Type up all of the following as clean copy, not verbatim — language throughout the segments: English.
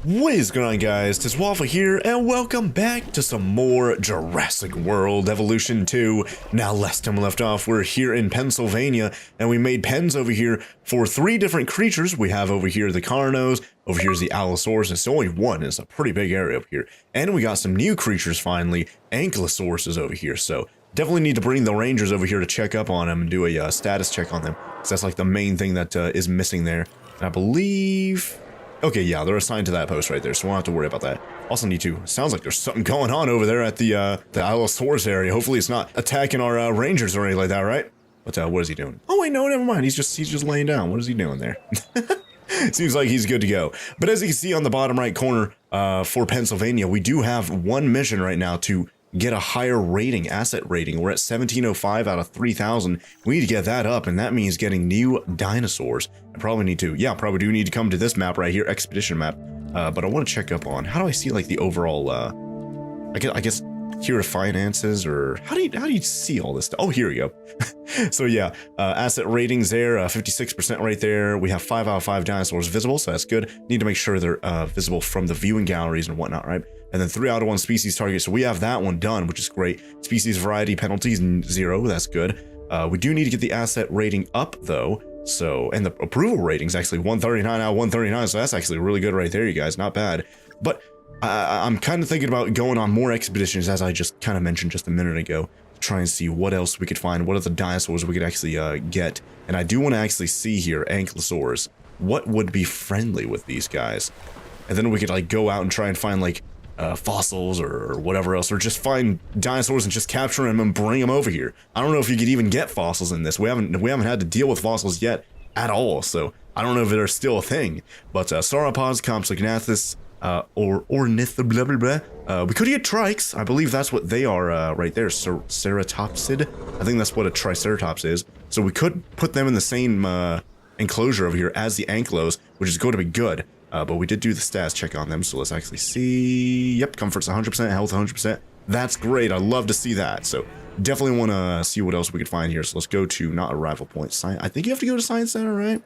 What is going on, guys? It's Waffle here, and welcome back to some more Jurassic World Evolution 2. Now, last time we left off, we're here in Pennsylvania, and we made pens over here for 3 different creatures. We have over here the Carnos, over here is the Allosaurus, it's only one, it's a pretty big area up here. And we got some new creatures finally, Ankylosaurus over here, so definitely need to bring the Rangers over here to check up on them and do a status check on them, because that's like the main thing that is missing there. And I believe... Okay, yeah, they're assigned to that post right there, so we won't have to worry about that. Also need to, sounds like there's something going on over there at the Allosaurus area. Hopefully it's not attacking our Rangers or anything like that, right? But what is he doing? Oh wait, no, never mind. He's just laying down. What is he doing there? Seems like he's good to go. But as you can see on the bottom right corner for Pennsylvania, we do have one mission right now to get a higher rating, asset rating. We're at 1705 out of 3000. We need to get that up, and that means getting new dinosaurs. I probably need to, yeah, probably do need to come to this map right here, expedition map. But I want to check up on, how do I see like the overall, I guess here are finances, or how do you see all this stuff? Oh, here we go. So yeah, asset ratings there, 56% right there. We have 5 out of 5 dinosaurs visible, so that's good. Need to make sure they're visible from the viewing galleries and whatnot, right? And then 3 out of 1 species target, so we have that one done, which is great. Species variety penalties 0, that's good. We do need to get the asset rating up though. So, and the approval rating is actually 139 out of 139, so that's actually really good right there, you guys, not bad. But I'm kind of thinking about going on more expeditions, as I just kind of mentioned just a minute ago, to try and see what else we could find, what other dinosaurs we could actually get. And I do want to actually see here, Ankylosaurus, what would be friendly with these guys. And then we could like go out and try and find like fossils or whatever else, or just find dinosaurs and just capture them and bring them over here. I don't know if you could even get fossils in this. We haven't had to deal with fossils yet at all, so I don't know if they're still a thing. But sauropods, Compsognathus, or Ornith, blah blah blah. We could get trikes. I believe that's what they are right there. Ceratopsid. I think that's what a triceratops is. So we could put them in the same enclosure over here as the ankylos, which is going to be good. But we did do the stats check on them, so let's actually see. Yep, comfort's 100%, health 100%. That's great. I love to see that. So definitely want to see what else we could find here. So let's go to not arrival point. I think you have to go to Science Center, right?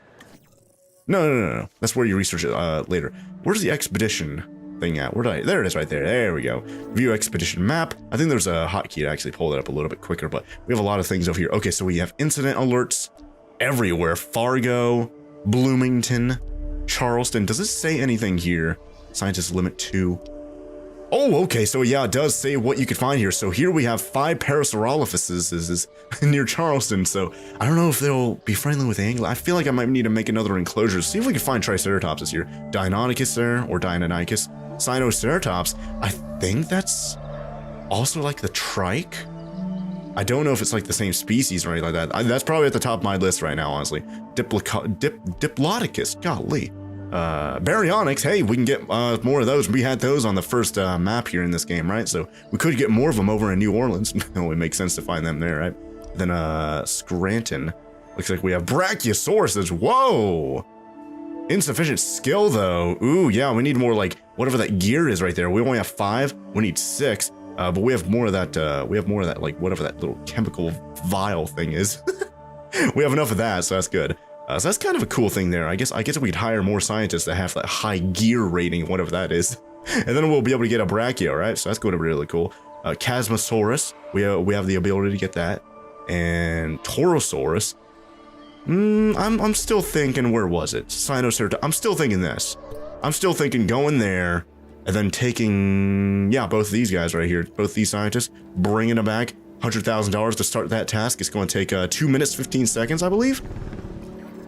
No. That's where you research it later. Where's the expedition thing at? There it is right there. There we go. View expedition map. I think there's a hotkey to actually pull that up a little bit quicker, but we have a lot of things over here. Okay, so we have incident alerts everywhere. Fargo, Bloomington, Charleston. Does this say anything here? Scientist limit 2. Oh, okay, so yeah, it does say what you could find here. So here we have 5 Parasaurolophuses near Charleston, so I don't know if they'll be friendly with Anglo. I feel like I might need to make another enclosure. See if we can find Triceratopses here. Deinonychus there, or Deinonychus. Sinoceratops, I think that's also like the trike. I don't know if it's like the same species or anything like that. That's probably at the top of my list right now, honestly. Diplodocus, golly. Baryonyx, hey, we can get more of those. We had those on the first map here in this game, right? So we could get more of them over in New Orleans. It only makes sense to find them there, right? Then Scranton. Looks like we have Brachiosauruses. Whoa! Insufficient skill, though. Ooh, yeah, we need more like whatever that gear is right there. We only have 5. We need 6. But we have more of that, like, whatever that little chemical vial thing is. We have enough of that, so that's good. So that's kind of a cool thing there. I guess we could hire more scientists that have that high gear rating, whatever that is. And then we'll be able to get a Brachio, right? So that's going to be really cool. Chasmosaurus, we have the ability to get that. And Torosaurus. I'm still thinking, where was it? Sinoceratops. I'm still thinking this. I'm still thinking going there. And then taking, yeah, both of these guys right here, both these scientists, bringing them back, $100,000 to start that task. It's going to take 2 minutes, 15 seconds, I believe.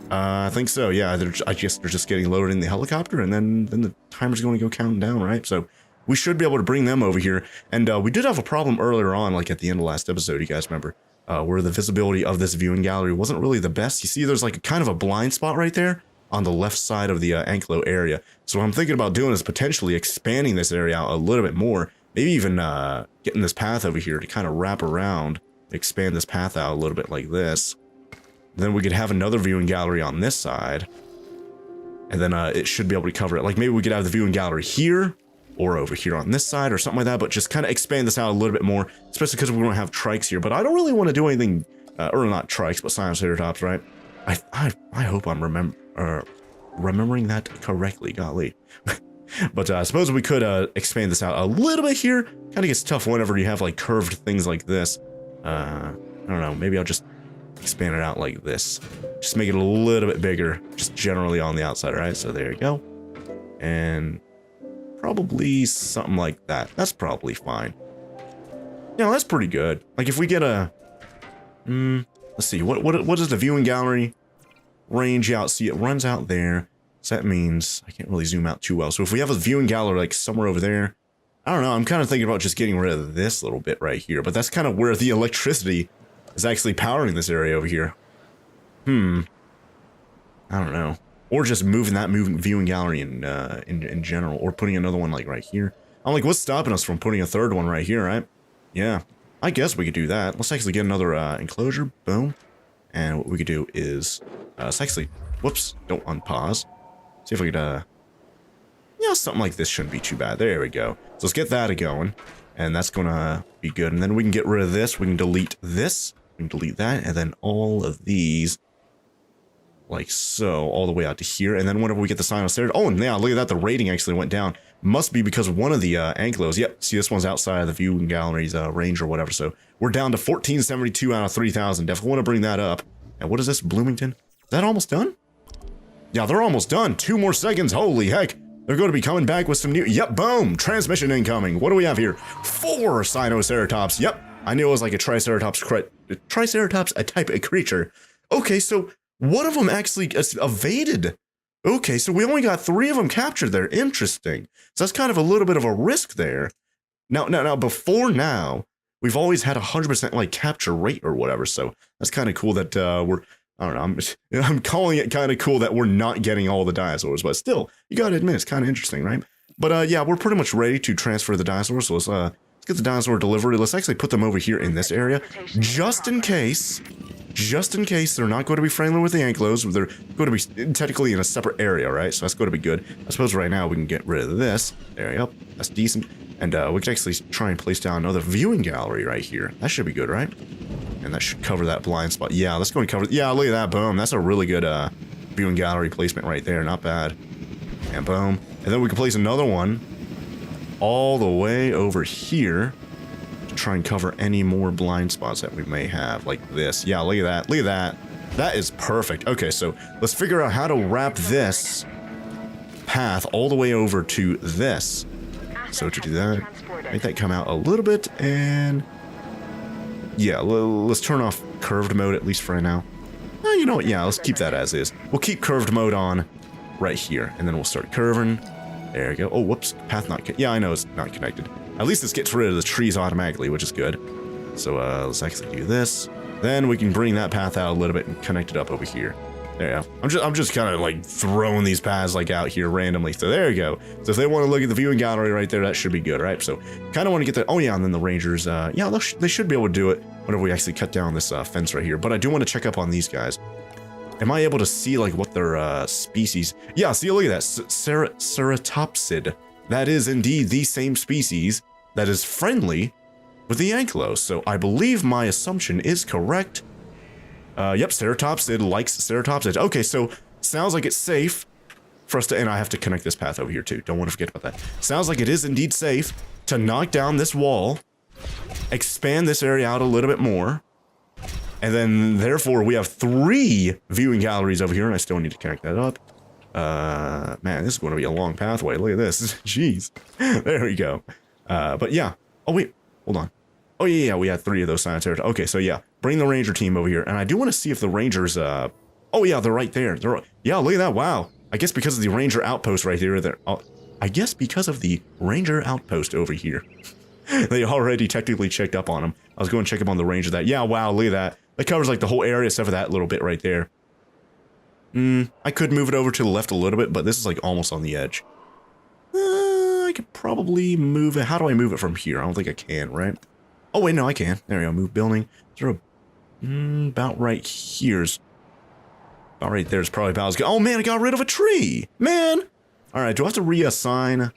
I think so, yeah. I guess they're just getting loaded in the helicopter, and then the timer's going to go counting down, right? So we should be able to bring them over here. And we did have a problem earlier on, like at the end of last episode, you guys remember, where the visibility of this viewing gallery wasn't really the best. You see, there's like kind of a blind spot right there on the left side of the Ankylo area. So what I'm thinking about doing is potentially expanding this area out a little bit more, maybe even getting this path over here to kind of wrap around, expand this path out a little bit like this. Then we could have another viewing gallery on this side, and then it should be able to cover it. Like maybe we could have the viewing gallery here, or over here on this side, or something like that, but just kind of expand this out a little bit more, especially because we don't have trikes here. But I don't really want to do anything, or not trikes, but Sinoceratops, right? I hope I'm remembering that correctly, golly. But I suppose we could expand this out a little bit here. Kind of gets tough whenever you have like curved things like this. I don't know, maybe I'll just expand it out like this. Just make it a little bit bigger, just generally on the outside, right? So there you go. And probably something like that. That's probably fine. Yeah, that's pretty good. Like if we get a... let's see, what is the viewing gallery range out? See, it runs out there. So that means I can't really zoom out too well. So if we have a viewing gallery like somewhere over there, I don't know, I'm kind of thinking about just getting rid of this little bit right here. But that's kind of where the electricity is actually powering this area over here. I don't know. Or just moving that viewing gallery in general. Or putting another one like right here. I'm like, what's stopping us from putting a third one right here, right? Yeah, I guess we could do that. Let's actually get another enclosure. Boom. And what we could do is, let's actually, whoops, don't unpause. See if we could, yeah, something like this shouldn't be too bad. There we go. So let's get that going. And that's gonna be good. And then we can get rid of this. We can delete this. We can delete that. And then all of these, like so, all the way out to here. And then whenever we get the sign upstairs, oh, yeah, look at that. The rating actually went down. Must be because one of the anklos. Yep, see, this one's outside of the viewing gallery's range or whatever. So we're down to 1472 out of 3,000. Definitely want to bring that up. And what is this, Bloomington? Is that almost done? Yeah, they're almost done. 2 more seconds. Holy heck. They're going to be coming back with some new... Yep, boom. Transmission incoming. What do we have here? 4 Sinoceratops. Yep. I knew it was like a Triceratops... Triceratops, a type of creature. Okay, so one of them actually evaded. Okay, so we only got 3 of them captured there. Interesting. So that's kind of a little bit of a risk there. Now, before now, we've always had 100% like capture rate or whatever. So that's kind of cool that we're... I don't know, I'm calling it kind of cool that we're not getting all the dinosaurs, but still, you gotta admit, it's kind of interesting, right? But yeah, we're pretty much ready to transfer the dinosaurs, so let's get the dinosaur delivery. Let's actually put them over here in this area, just in case they're not going to be friendly with the anklos. They're going to be technically in a separate area, right? So that's going to be good. I suppose right now we can get rid of this. There you go, that's decent. And we can actually try and place down another viewing gallery right here. That should be good, right? And that should cover that blind spot. Yeah, let's go and cover... Yeah, look at that. Boom. That's a really good viewing gallery placement right there. Not bad. And boom. And then we can place another one all the way over here to try and cover any more blind spots that we may have, like this. Yeah, look at that. Look at that. That is perfect. Okay, so let's figure out how to wrap this path all the way over to this. So to do that, make that come out a little bit, and... yeah, let's turn off curved mode at least for right now. You know what? Yeah, let's keep that as is. We'll keep curved mode on right here, and then we'll start curving. There we go. Oh, whoops. Path not... yeah, I know it's not connected. At least this gets rid of the trees automatically, which is good. So let's actually do this. Then we can bring that path out a little bit and connect it up over here. There you go. I'm just kind of like throwing these paths like out here randomly. So there you go. So if they want to look at the viewing gallery right there, that should be good, right? So kind of want to get that. Oh yeah, and then the rangers, yeah, they should be able to do it whenever we actually cut down this fence right here. But I do want to check up on these guys. Am I able to see like what their species? Yeah, see, look at that, Ceratopsid. That is indeed the same species that is friendly with the anklos. So I believe my assumption is correct. Yep, Ceratopsid likes Ceratopsid. Okay, so sounds like it's safe for us to... and I have to connect this path over here too. Don't want to forget about that. Sounds like it is indeed safe to knock down this wall, expand this area out a little bit more, and then therefore we have 3 viewing galleries over here, and I still need to connect that up. Man, this is going to be a long pathway. Look at this. Jeez. There we go. But yeah. Oh, wait. Hold on. Oh, yeah, we had 3 of those Sinoceratops. Okay, so yeah, bring the ranger team over here. And I do want to see if the rangers, oh, yeah, they're right there. Yeah, look at that. Wow. I guess because of the ranger outpost right there. I guess because of the ranger outpost over here. They already technically checked up on them. I was going to check up on the ranger that. Yeah, wow, look at that. That covers like the whole area except for that little bit right there. I could move it over to the left a little bit, but this is like almost on the edge. I could probably move it. How do I move it from here? I don't think I can, right? Oh, wait, no, I can. There we go. Move building. Sort of, about right here's... about right there's probably about as good. Oh, man, I got rid of a tree. Man. All right, do I have to reassign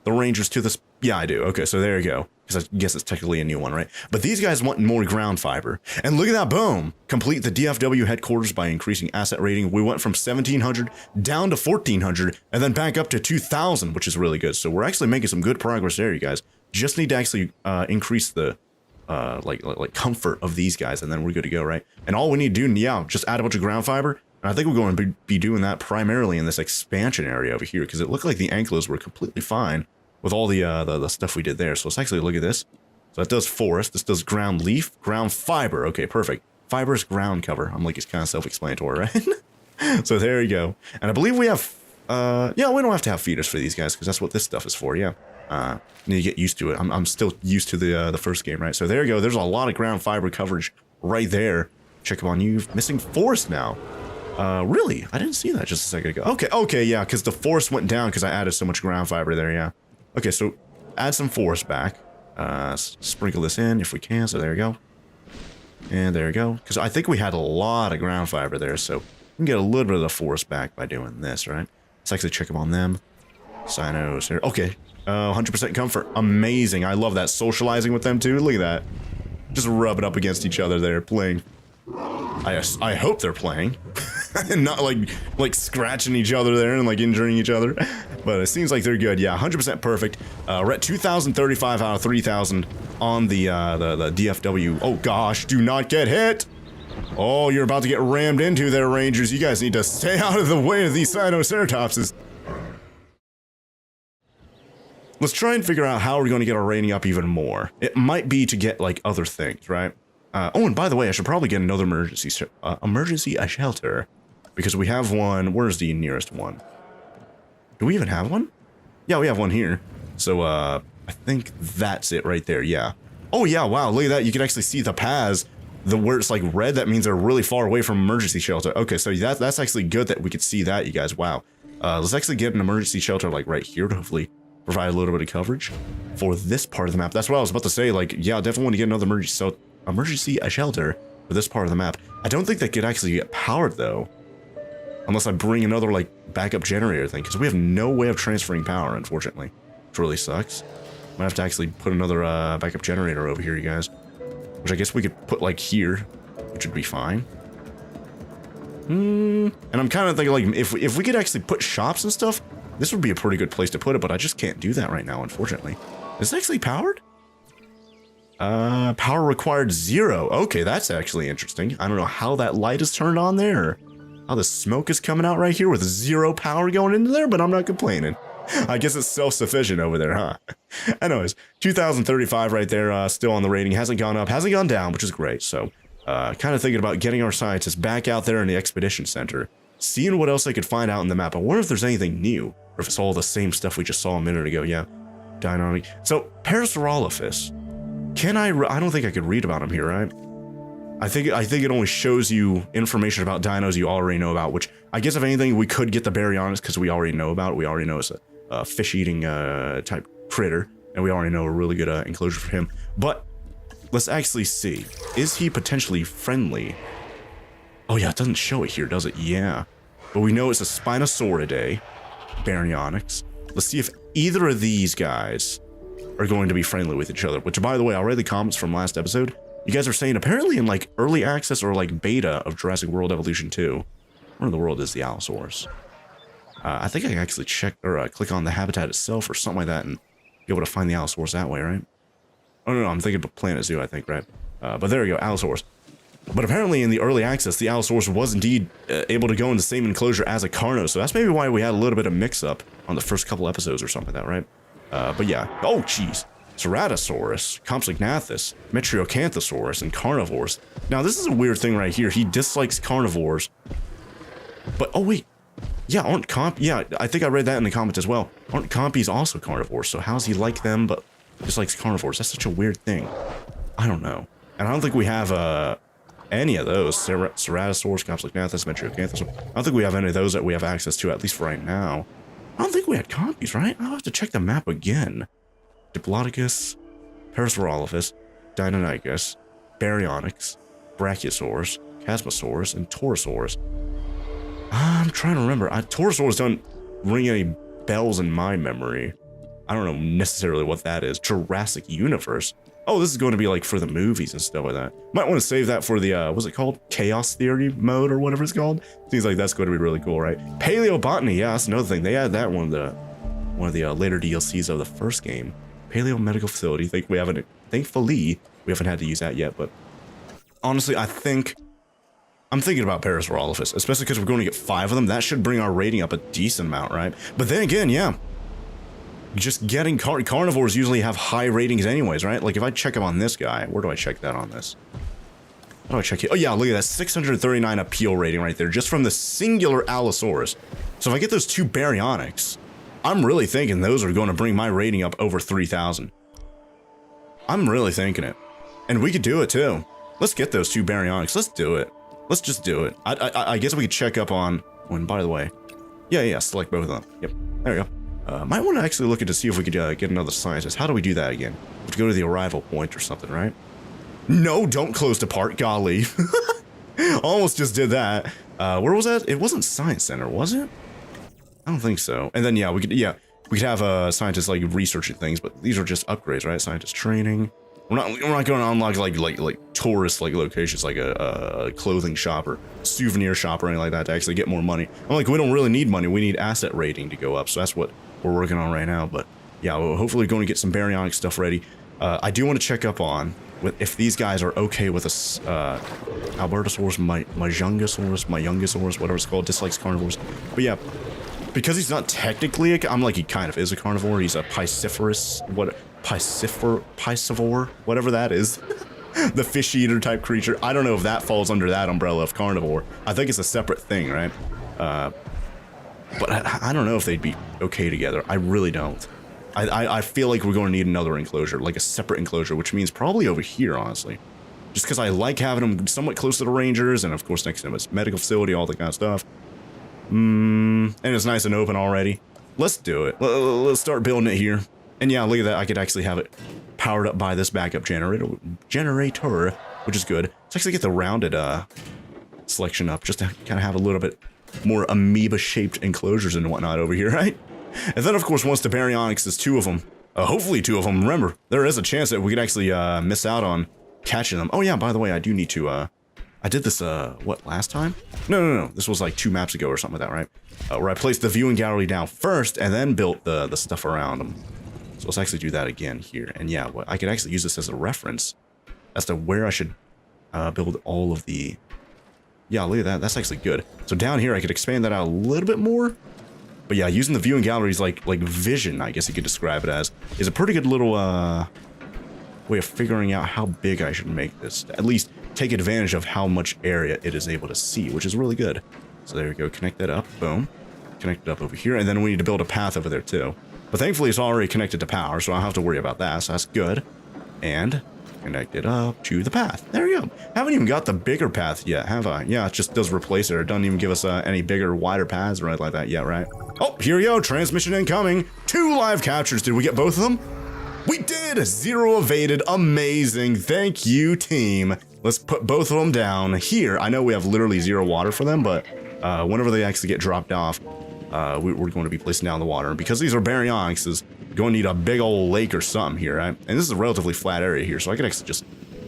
the rangers to this? Yeah, I do. Okay, so there you go. because I guess it's technically a new one, right? But these guys want more ground fiber. And look at that, boom! Complete the DFW headquarters by increasing asset rating. We went from 1,700 down to 1,400, and then back up to 2,000, which is really good. So we're actually making some good progress there, you guys. Just need to actually increase the like comfort of these guys, and then we're good to go, right? And all we need to do, yeah, just add a bunch of ground fiber. And I think we're going to be doing that primarily in this expansion area over here, because it looked like the ankylos were completely fine with all the stuff we did there. So let's actually look at this. So that does forest. This does ground leaf, ground fiber. Okay, perfect. Fiber is ground cover. I'm like, it's kind of self-explanatory, right? So there you go. And I believe we have, yeah, we don't have to have feeders for these guys, because that's what this stuff is for, yeah. Need to get used to it. I'm still used to the first game, right? So there you go. There's a lot of ground fiber coverage right there. Check up on you. Missing forest now. Really? I didn't see that just a second ago. Okay, yeah, because the forest went down because I added so much ground fiber there, yeah. Okay, so add some forest back. Sprinkle this in if we can, so there you go. And there you go. Because I think we had a lot of ground fiber there, so we can get a little bit of the forest back by doing this, right? Let's actually check up on them. Sinos here. Okay, 100% comfort. Amazing. I love that. Socializing with them too. Look at that. Just rub it up against each other there, playing. I hope they're playing. And not like scratching each other there and like injuring each other. But it seems like they're good. Yeah, 100% perfect. We're at 2,035 out of 3,000 on the DFW. Oh gosh, do not get hit. Oh, you're about to get rammed into there, Rangers. You guys need to stay out of the way of these Sinoceratopses. Let's try and figure out how we're going to get our rating up even more. It might be to get like other things, right? Oh, and by the way, I should probably get another emergency shelter, because we have one. Where's the nearest one? Do we even have one? Yeah, we have one here. So, I think that's it right there. Yeah. Oh yeah, wow, look at that. You can actually see the paths. Where it's like red, that means they're really far away from emergency shelter. Okay, so that's actually good that we could see that, you guys. Wow. Let's actually get an emergency shelter like right here to hopefully provide a little bit of coverage for this part of the map. That's what I was about to say. Like, yeah, definitely want to get another emergency shelter for this part of the map. I don't think that could actually get powered though, unless I bring another like backup generator thing, because we have no way of transferring power, unfortunately, which really sucks. Might have to actually put another backup generator over here, you guys, which I guess we could put like here, which would be fine. And I'm kind of thinking like if we could actually put shops and stuff, this would be a pretty good place to put it, but I just can't do that right now, unfortunately. Is it actually powered? Power required 0. Okay, that's actually interesting. I don't know how that light is turned on there, or how the smoke is coming out right here with 0 power going into there, but I'm not complaining. I guess it's self-sufficient over there, huh? Anyways, 2,035 right there, still on the rating. Hasn't gone up, hasn't gone down, which is great. So, kind of thinking about getting our scientists back out there in the expedition center, seeing what else I could find out in the map. I wonder if there's anything new, or if it's all the same stuff we just saw a minute ago. Yeah, Deinonychus. So, Parasaurolophus. I don't think I could read about him here, right? I think it only shows you information about dinos you already know about, which I guess if anything, we could get the Baryonyx because we already know about it. We already know it's a fish-eating type critter, and we already know a really good enclosure for him. But let's actually see. Is he potentially friendly? Oh yeah, it doesn't show it here, does it? Yeah. But we know it's a Spinosauridae, Baryonyx. Let's see if either of these guys are going to be friendly with each other, which, by the way, I read the comments from last episode. You guys are saying apparently in like early access or like beta of Jurassic World Evolution 2, where in the world is the Allosaurus? I think I can actually check or click on the habitat itself or something like that and be able to find the Allosaurus that way, right? Oh no, I'm thinking of Planet Zoo, I think, right? But there we go, Allosaurus. But apparently in the early access, the Allosaurus was indeed able to go in the same enclosure as a Carno, so that's maybe why we had a little bit of mix-up on the first couple episodes or something like that, right? But yeah. Oh, jeez. Ceratosaurus, Compsognathus, Metriacanthosaurus, and carnivores. Now, this is a weird thing right here. He dislikes carnivores. But, oh, wait. Yeah, yeah, I think I read that in the comments as well. Aren't compies also carnivores? So how's he like them, but dislikes carnivores? That's such a weird thing. I don't know. And I don't think we have, any of those. Ceratosaurus, Compsognathus, Metriacanthosaurus. I don't think we have any of those that we have access to, at least for right now. I don't think we had compies, right? I'll have to check the map again. Diplodocus, Parasaurolophus, Deinonychus, Baryonyx, Brachiosaurus, Chasmosaurus, and Torosaurus. I'm trying to remember. Torosaurus don't ring any bells in my memory. I don't know necessarily what that is. Jurassic Universe. Oh, this is going to be like for the movies and stuff like that. Might want to save that for the, what's it called? Chaos Theory mode or whatever it's called. Seems like that's going to be really cool, right? Paleobotany, yeah, that's another thing. They added that one of the later DLCs of the first game. Paleo Medical Facility. Thankfully, we haven't had to use that yet, but honestly, I'm thinking about Parasaurolophus, especially because we're going to get 5 of them. That should bring our rating up a decent amount, right? But then again, yeah. Just getting carnivores usually have high ratings anyways, right? Like if I check them on this guy, where do I check that on this? How do I check it? Oh yeah, look at that, 639 appeal rating right there, just from the singular Allosaurus. So if I get those 2 baryonyx, I'm really thinking those are going to bring my rating up over 3,000. I'm really thinking it. And we could do it too. Let's get those 2 baryonyx, let's do it. Let's just do it. I guess we could check up on, and by the way, yeah, select both of them. Yep, there we go. Might want to actually look into see if we could get another scientist. How do we do that again? We have to go to the arrival point or something, right? No, don't close to park, golly. Almost just did that. Where was that? It wasn't Science Center, was it? I don't think so. And then, yeah, we could have scientists like researching things, but these are just upgrades, right? Scientist training. We're not going to unlock like tourist like locations like a clothing shop or souvenir shop or anything like that to actually get more money. I'm like, we don't really need money. We need asset rating to go up. So that's what we're working on right now. But yeah, we're hopefully going to get some baryonyx stuff ready. I do want to check up on if these guys are okay with us. Albertosaurus, Myungosaurus, whatever it's called, dislikes carnivores. But yeah, because he's not technically I'm like, he kind of is a carnivore. He's a piscivorous, piscivore, whatever that is. The fish eater type creature. I don't know if that falls under that umbrella of carnivore. I think it's a separate thing, right? But I don't know if they'd be okay together. I really don't. I feel like we're going to need another enclosure, like a separate enclosure, which means probably over here, honestly. Just because I like having them somewhat close to the rangers, and of course next to them is medical facility, all that kind of stuff. And it's nice and open already. Let's do it. Let's start building it here. And yeah, look at that. I could actually have it powered up by this backup generator, which is good. Let's actually get the rounded selection up, just to kind of have a little bit more amoeba-shaped enclosures and whatnot over here, right? And then, of course, once the baryonyx is 2 of them, hopefully 2 of them. Remember, there is a chance that we could actually miss out on catching them. Oh yeah, by the way, I do need to. I did this what, last time? No. This was like 2 maps ago or something like that, right? Where I placed the viewing gallery down first and then built the stuff around them. So let's actually do that again here. And yeah, I could actually use this as a reference as to where I should build all of the... Yeah, look at that. That's actually good. So down here, I could expand that out a little bit more. But yeah, using the viewing galleries like vision, I guess you could describe it as, is a pretty good little way of figuring out how big I should make this. At least take advantage of how much area it is able to see, which is really good. So there we go. Connect that up. Boom. Connect it up over here. And then we need to build a path over there too. But thankfully, it's already connected to power, so I don't have to worry about that, so that's good. And connect it up to the path. There we go. Haven't even got the bigger path yet, have I? Yeah, it just does replace it. It doesn't even give us any bigger, wider paths or anything like that yet, right? Oh, here we go. Transmission incoming. 2 live captures. Did we get both of them? We did! 0 evaded. Amazing. Thank you, team. Let's put both of them down here. I know we have literally 0 water for them, but whenever they actually get dropped off, we're going to be placing down the water. And because these are baryonyxes, we're going to need a big old lake or something here, right? And this is a relatively flat area here, so I could actually just...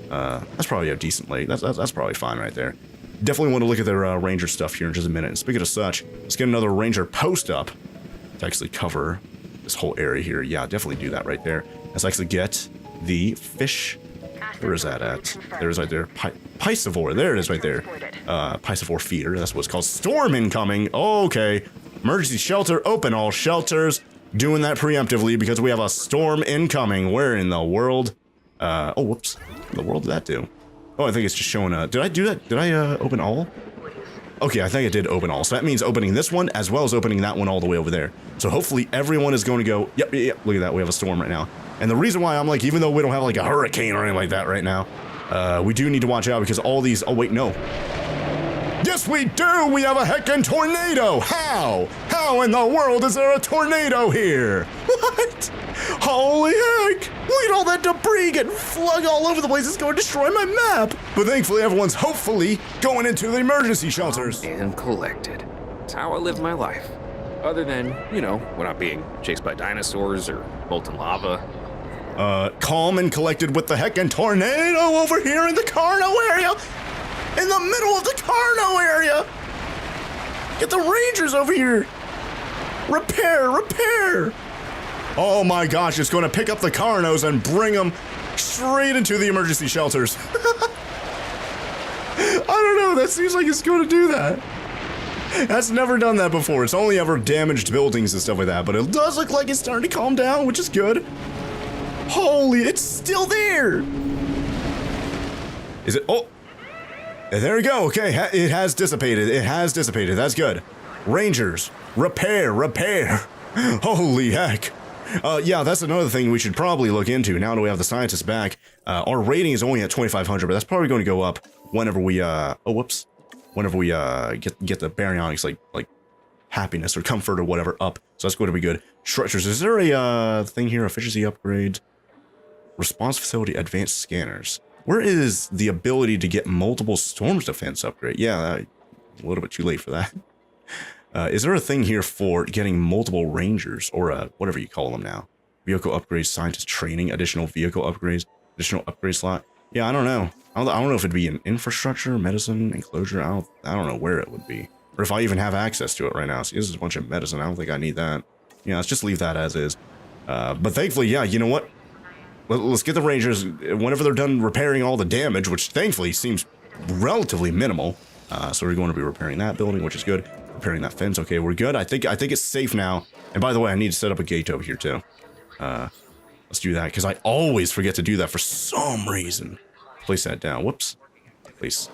that's probably a decent lake. That's probably fine right there. Definitely want to look at their ranger stuff here in just a minute. And speaking of such, let's get another ranger post up to actually cover this whole area here. Yeah, definitely do that right there. Let's actually get the fish. Where is that at? There's right there. Piscivore. There it is right there. Piscivore feeder. That's what it's called. Storm incoming. Okay. Emergency shelter. Open all shelters. Doing that preemptively because we have a storm incoming. Where in the world? Oh, whoops. What in the world did that do? Oh, I think it's just showing did I do that? Did I open all? Okay, I think I did open all. So that means opening this one as well as opening that one all the way over there. So hopefully everyone is going to go, yep. Look at that. We have a storm right now. And the reason why I'm like, even though we don't have like a hurricane or anything like that right now, we do need to watch out because all these, oh wait, no. Yes, we do! We have a heckin' tornado! How? How in the world is there a tornado here? What? Holy heck! Look at all that debris getting flung all over the place. It's going to destroy my map! But thankfully, everyone's hopefully going into the emergency shelters. And collected. It's how I live my life. Other than, you know, we're not being chased by dinosaurs or molten lava. Calm and collected with the heckin' tornado over here in the Carno area! In the middle of the Carno area! Get the Rangers over here! Repair! Oh my gosh, it's gonna pick up the Carnos and bring them straight into the emergency shelters. I don't know, that seems like it's gonna do that. That's never done that before. It's only ever damaged buildings and stuff like that, but it does look like it's starting to calm down, which is good. Holy, it's still there! Is it? Oh! There we go, okay, it has dissipated. That's good. Rangers, repair! Holy heck. Yeah, that's another thing we should probably look into now that we have the scientists back. Our rating is only at 2,500, but that's probably going to go up whenever we, whenever we, get the baryonics, like, happiness or comfort or whatever up. So that's going to be good. Structures, is there a, thing here? Efficiency upgrade? Response facility advanced scanners. Where is the ability to get multiple storms defense upgrade? Yeah, a little bit too late for that. Is there a thing here for getting multiple rangers or whatever you call them now? Vehicle upgrades, scientist training, additional vehicle upgrades, additional upgrade slot. Yeah, I don't know. I don't know if it'd be an infrastructure, medicine, enclosure. I don't know where it would be, or if I even have access to it right now. See, this is a bunch of medicine. I don't think I need that. Yeah, let's just leave that as is. But thankfully, yeah, you know what? Let's get the Rangers whenever they're done repairing all the damage, which thankfully seems relatively minimal. So we're going to be repairing that building, which is good. Repairing that fence. Okay, we're good. I think it's safe now. And by the way, I need to set up a gate over here too. Let's do that because I always forget to do that for some reason. Place that down. Whoops. Place.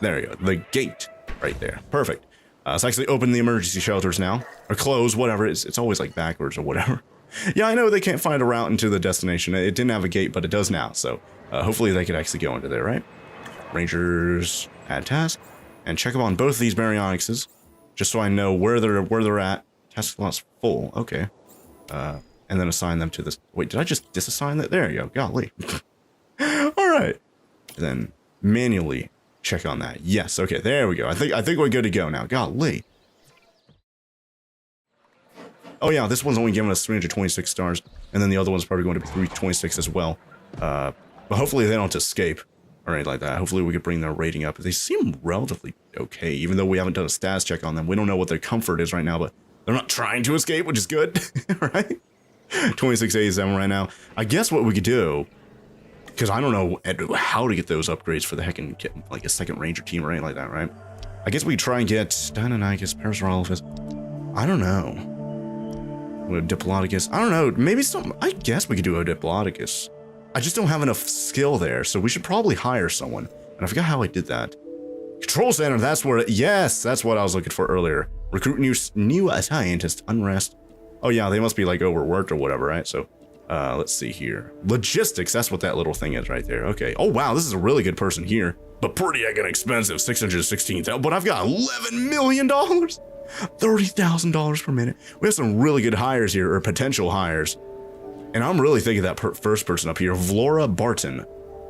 There you go. The gate right there. Perfect. Let's actually open the emergency shelters now, or close, whatever. It's always like backwards or whatever. Yeah, I know they can't find a route into the destination. It didn't have a gate, but it does now. So hopefully they could actually go into there, right? Rangers, add task, and check up on both of these baryonyxes, just so I know where they're at. Task slot's full. Okay. And then assign them to this. Wait, did I just disassign that? There you go. Golly. All right. And then manually check on that. Yes. Okay. There we go. I think we're good to go now. Golly. Oh yeah, this one's only giving us 326 stars, and then the other one's probably going to be 326 as well. But hopefully they don't escape or anything like that. Hopefully we can bring their rating up. They seem relatively okay, even though we haven't done a status check on them. We don't know what their comfort is right now, but they're not trying to escape, which is good, right? 2687 right now. I guess what we could do, because I don't know how to get those upgrades for the heck and get like a second ranger team or anything like that, right? I guess we could try and get Deinonychus, Parasaurolophus. I don't know. With Diplodocus. I don't know. Maybe some. I guess we could do a Diplodocus. I just don't have enough skill there, so we should probably hire someone. And I forgot how I did that. Control center. That's where. Yes, that's what I was looking for earlier. Recruit new scientist. Unrest. Oh yeah, they must be like overworked or whatever, right? So, let's see here. Logistics. That's what that little thing is right there. Okay. Oh wow, this is a really good person here, but pretty again expensive. 616,000. But I've got $11 million. $30,000 per minute. We have some really good hires here, or potential hires. And I'm really thinking that first person up here, Vlora Barton.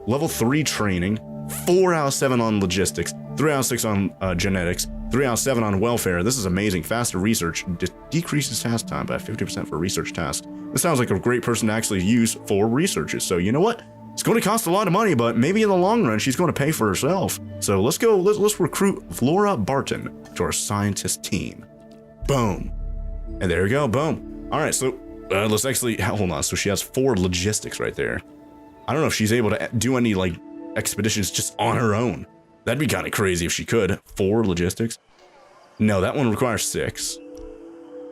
Level 3 training, 4 out of 7 on logistics, 3 out of 6 on genetics, 3 out of 7 on welfare. This is amazing. Faster research, decreases task time by 50% for research tasks. This sounds like a great person to actually use for researches. So you know what? It's going to cost a lot of money, but maybe in the long run, she's going to pay for herself. So let's go, let's recruit Vlora Barton to our scientist team. Boom. And there we go, boom. All right, so let's actually, hold on. So she has 4 logistics right there. I don't know if she's able to do any like expeditions just on her own. That'd be kind of crazy if she could. 4 logistics. No, that one requires 6.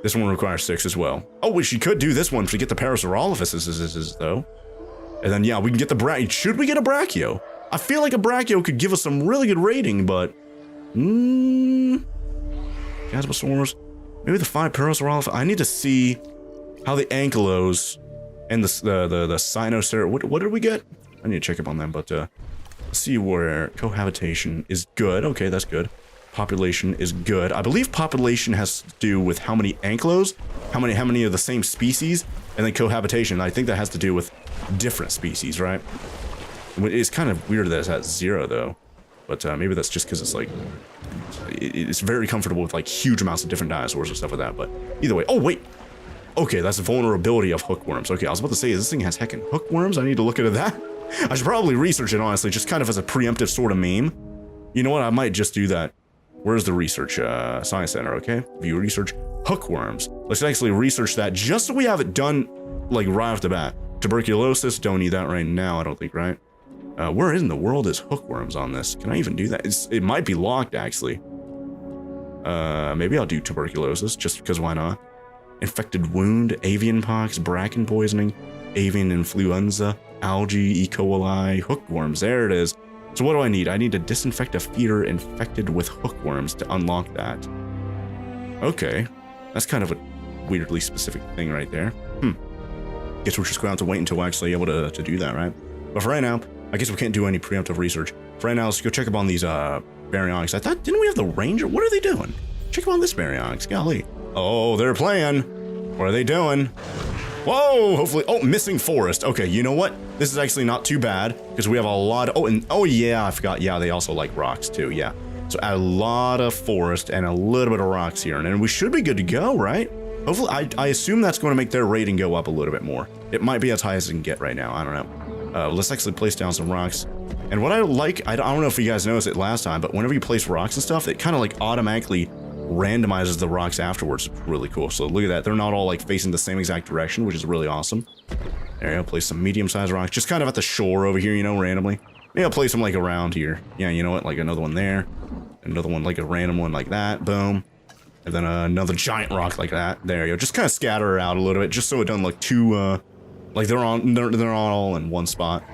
This one requires 6 as well. Oh, wait, she could do this one to get the Parasaurolophuses though. And then, yeah, we can get the should we get a Brachio? I feel like a Brachio could give us some really good rating, but... Jasmosaurus. Maybe the 5 Parasaurolophus. I need to see how the Ankylos and the Cynocer... What did we get? I need to check up on them, but, see where cohabitation is good. Okay, that's good. Population is good. I believe population has to do with how many Ankylos, how many of the same species, and then cohabitation. I think that has to do with different species, right? It's kind of weird that it's at 0 though, But maybe that's just because it's like, it's very comfortable with like huge amounts of different dinosaurs and stuff like that. But either way, oh wait. Okay, that's the vulnerability of hookworms. Okay, I was about to say, this thing has heckin' hookworms. I need to look into that. I should probably research it, honestly, just kind of as a preemptive sort of meme. You know what? I might just do that. Where's the research? Science Center, okay? View research. Hookworms. Let's actually research that just so we have it done, like, right off the bat. Tuberculosis, don't need that right now, I don't think, right? Where in the world is hookworms on this? Can I even do that? It might be locked, actually. Maybe I'll do tuberculosis, just because why not? Infected wound, avian pox, bracken poisoning, avian influenza, algae, E. coli, hookworms. There it is. So what do I need? I need to disinfect a feeder infected with hookworms to unlock that. Okay. That's kind of a weirdly specific thing right there. Guess we're just going to have to wait until we're actually able to do that, right? But for right now, I guess we can't do any preemptive research. For right now, let's go check up on these baryonyx. I thought, didn't we have the ranger? What are they doing? Check up on this baryonyx. Golly. Oh, they're playing. What are they doing? Whoa, hopefully. Oh, missing forest. Okay, you know what? This is actually not too bad because we have a lot of, oh yeah, I forgot. Yeah, they also like rocks too. Yeah. So a lot of forest and a little bit of rocks here. And then we should be good to go, right? Hopefully, I assume that's going to make their rating go up a little bit more. It might be as high as it can get right now. I don't know. Let's actually place down some rocks. And what I like, I don't know if you guys noticed it last time, but whenever you place rocks and stuff, it kind of like automatically randomizes the rocks afterwards. It's really cool. So look at that. They're not all like facing the same exact direction, which is really awesome. There you go. Place some medium-sized rocks, just kind of at the shore over here, you know, randomly. Maybe I'll place them like around here. Yeah, you know what? Like another one there. Another one, like a random one like that. Boom. And then another giant rock like that. There you go. Just kind of scatter it out a little bit, just so it doesn't look too, like they're not all in one spot.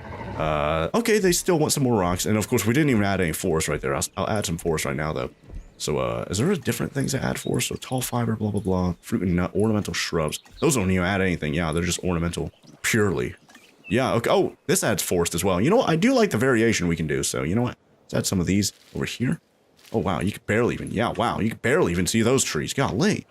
Okay, they still want some more rocks. And of course, we didn't even add any forest right there. I'll add some forest right now, though. So, is there a different things to add forest? So, tall fiber, blah, blah, blah. Fruit and nut, ornamental shrubs. Those don't even add anything. Yeah, they're just ornamental purely. Yeah, okay. Oh, this adds forest as well. You know what? I do like the variation we can do. So, you know what? Let's add some of these over here. Oh, wow. You can barely even, yeah, wow. You can barely even see those trees. Golly.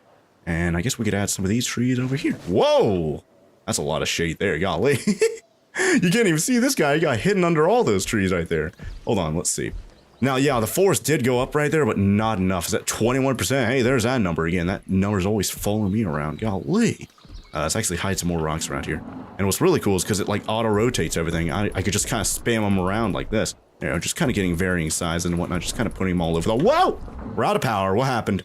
And I guess we could add some of these trees over here. Whoa! That's a lot of shade there. Golly. You can't even see this guy. He got hidden under all those trees right there. Hold on. Let's see. Now, yeah, the forest did go up right there, but not enough. Is that 21%? Hey, there's that number again. That number's always following me around. Golly. Let's actually hide some more rocks around here. And what's really cool is because it, like, auto-rotates everything. I could just kind of spam them around like this. You know, just kind of getting varying size and whatnot. Just kind of putting them all over the... Whoa! We're out of power. What happened?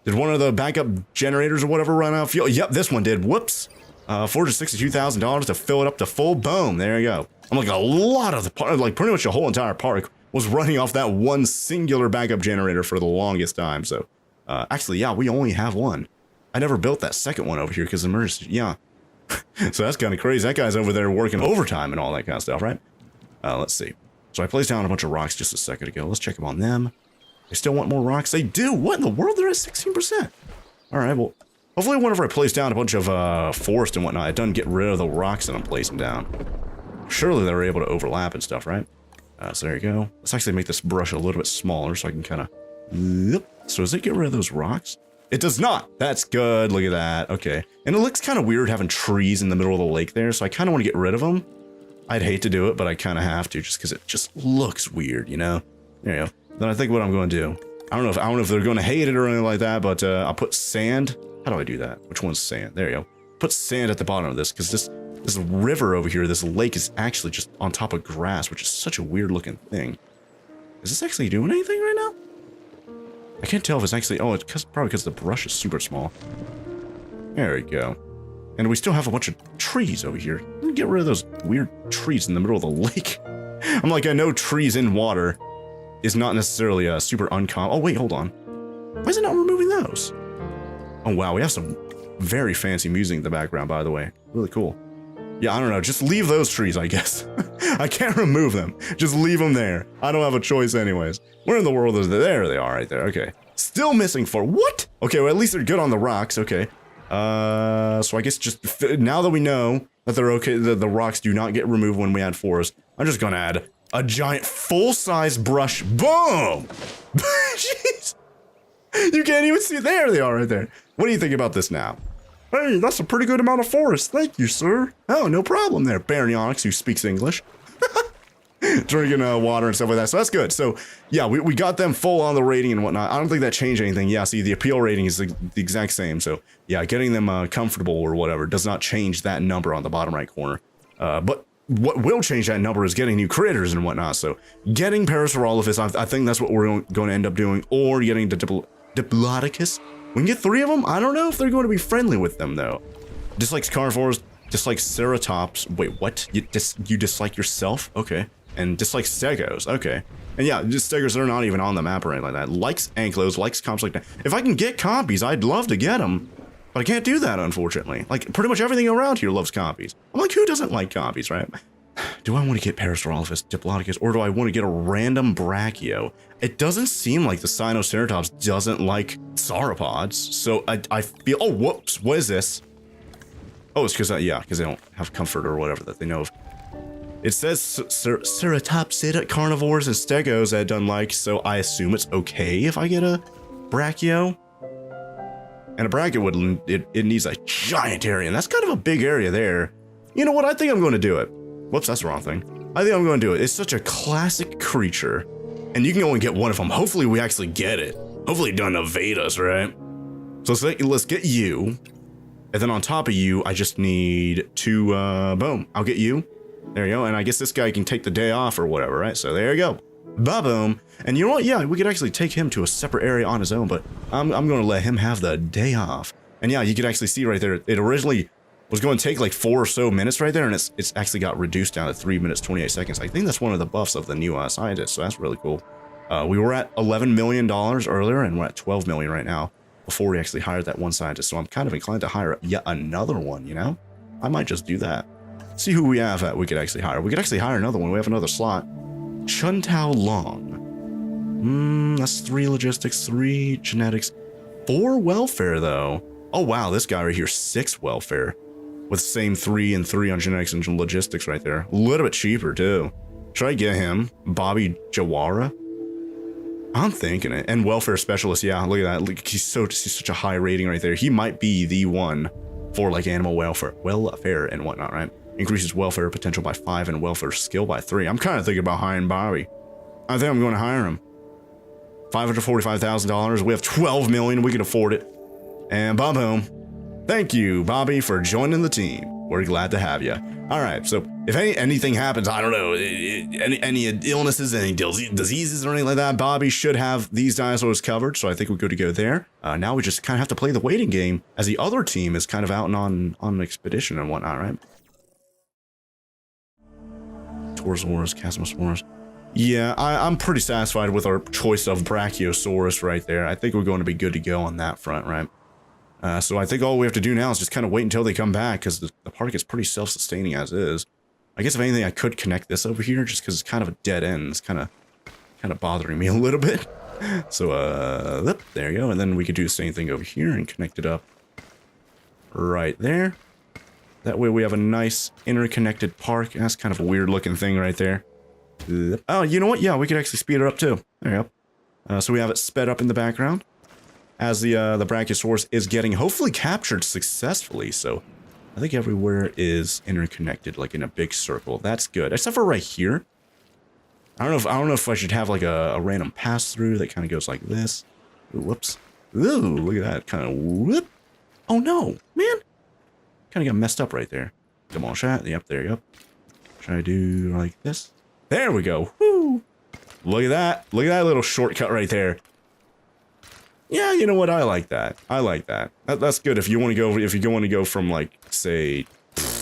Did one of the backup generators or whatever run out of fuel? Yep, this one did. Whoops. $462,000 to fill it up to full. Boom. There you go. I'm like, a lot of the park, like, pretty much the whole entire park was running off that one singular backup generator for the longest time. So, actually, yeah, we only have one. I never built that second one over here because of emergency. Yeah. So that's kind of crazy. That guy's over there working overtime and all that kind of stuff, right? Let's see. So I placed down a bunch of rocks just a second ago. Let's check up on them. They still want more rocks? They do. What in the world? They're at 16%. All right, well, hopefully whenever I place down a bunch of forest and whatnot, it doesn't get rid of the rocks that I'm placing down. Surely they're able to overlap and stuff, right? So there you go. Let's actually make this brush a little bit smaller so I can kind of... Yep. So does it get rid of those rocks? It does not. That's good. Look at that. Okay. And it looks kind of weird having trees in the middle of the lake there, so I kind of want to get rid of them. I'd hate to do it, but I kind of have to just because it just looks weird, you know? There you go. Then I think what I'm going to do... I don't know if they're going to hate it or anything like that, but I'll put sand. How do I do that? Which one's sand? There you go. Put sand at the bottom of this because this river over here, this lake is actually just on top of grass, which is such a weird looking thing. Is this actually doing anything right now? I can't tell if it's actually... Oh, it's probably because the brush is super small. There we go. And we still have a bunch of trees over here. Get rid of those weird trees in the middle of the lake. I'm like, I know trees in water is not necessarily a super uncommon... Oh, wait, hold on. Why is it not removing those? Oh, wow, we have some very fancy music in the background, by the way. Really cool. Yeah, I don't know. Just leave those trees, I guess. I can't remove them. Just leave them there. I don't have a choice anyways. Where in the world is they? There they are right there. Okay. Still missing for... What? Okay, well, at least they're good on the rocks. Okay. So I guess just... Now that we know that they're okay, the rocks do not get removed when we add forest, I'm just gonna add a giant full-size brush. Boom! Jeez. You can't even see... There they are right there. What do you think about this now? Hey, that's a pretty good amount of forest. Thank you, sir. Oh, no problem there, Baryonyx, who speaks English. drinking water and stuff like that. So that's good. So yeah, we got them full on the rating and whatnot. I don't think that changed anything. Yeah, see, the appeal rating is the exact same. So yeah, getting them comfortable or whatever does not change that number on the bottom right corner. But what will change that number is getting new critters and whatnot. So getting Parasaurolophus, I think that's what we're going to end up doing, or getting the Diplodocus. We can get 3 of them. I don't know if they're going to be friendly with them though. Dislikes carnivores, dislikes ceratops. Wait, what? You dislike yourself? Okay. And dislikes stegos. Okay. And yeah, just stegos that are not even on the map or anything like that. Likes ankylos, likes comps like that. If I can get compies, I'd love to get them. But I can't do that, unfortunately. Like, pretty much everything around here loves compies. I'm like, who doesn't like compies, right? Do I want to get Parasaurolophus, Diplodocus, or do I want to get a random Brachio? It doesn't seem like the Sinoceratops doesn't like sauropods. So I feel... Oh, whoops. What is this? Oh, it's because, yeah, because they don't have comfort or whatever that they know of. It says ceratopsid carnivores and stegos that don't like, so I assume it's okay if I get a Brachio. And a Brachio would, it needs a giant area, and that's kind of a big area there. You know what? I think I'm going to do it. Whoops, that's the wrong thing. I think I'm going to do it. It's such a classic creature, and you can only get one of them. Hopefully we actually get it. Hopefully it doesn't evade us, right? So let's get you. And then on top of you, I just need 2, boom, I'll get you. There you go, and I guess this guy can take the day off or whatever, right? So there you go. Ba-boom. And you know what? Yeah, we could actually take him to a separate area on his own, but I'm going to let him have the day off. And yeah, you can actually see right there, it originally was going to take like 4 or so minutes right there, and it's actually got reduced down to 3 minutes, 28 seconds. I think that's one of the buffs of the new scientist, so that's really cool. We were at $11 million earlier, and we're at 12 million right now, before we actually hired that one scientist. So I'm kind of inclined to hire yet another one, you know? I might just do that. See who we have that we could actually hire. We could actually hire another one. We have another slot. Chuntao Long. That's 3 logistics, 3 genetics, 4 welfare though. Oh wow, this guy right here, 6 welfare. With the same 3 and 3 on genetics and logistics right there. A little bit cheaper too. Should I get him? Bobby Jawara? I'm thinking it. And welfare specialist, yeah, look at that. Look, he's such a high rating right there. He might be the one for like animal welfare and whatnot, right? Increases welfare potential by 5 and welfare skill by 3. I'm kind of thinking about hiring Bobby. I think I'm going to hire him. $545,000. We have 12 million. We can afford it. And boom. Thank you, Bobby, for joining the team. We're glad to have you. All right. So if anything happens, I don't know, any illnesses, any diseases or anything like that, Bobby should have these dinosaurs covered. So I think we're good to go there. Now we just kind of have to play the waiting game as the other team is kind of out and on an expedition and whatnot, right? Torosaurus, Chasmosaurus. Yeah, I'm pretty satisfied with our choice of Brachiosaurus right there. I think we're going to be good to go on that front, right? So I think all we have to do now is just kind of wait until they come back, because the park is pretty self-sustaining as is. I guess if anything, I could connect this over here just because it's kind of a dead end. It's kind of bothering me a little bit. So, there you go. And then we could do the same thing over here and connect it up right there. That way we have a nice interconnected park. That's kind of a weird looking thing right there. Oh, you know what? Yeah, we could actually speed it up too. There you go. So we have it sped up in the background as the Brachiosaurus is getting hopefully captured successfully. So I think everywhere is interconnected, like in a big circle. That's good, except for right here. I don't know if I should have like a random pass through that kind of goes like this. Ooh, whoops. Ooh, look at that. Kind of whoop. Oh no, man. Kind of got messed up right there. Come on, chat. Yep, there you go. Try to do like this. There we go. Woo. Look at that. Look at that little shortcut right there. Yeah, you know what? I like that. I like that. That's good if you want to go. If you want to go from like, say,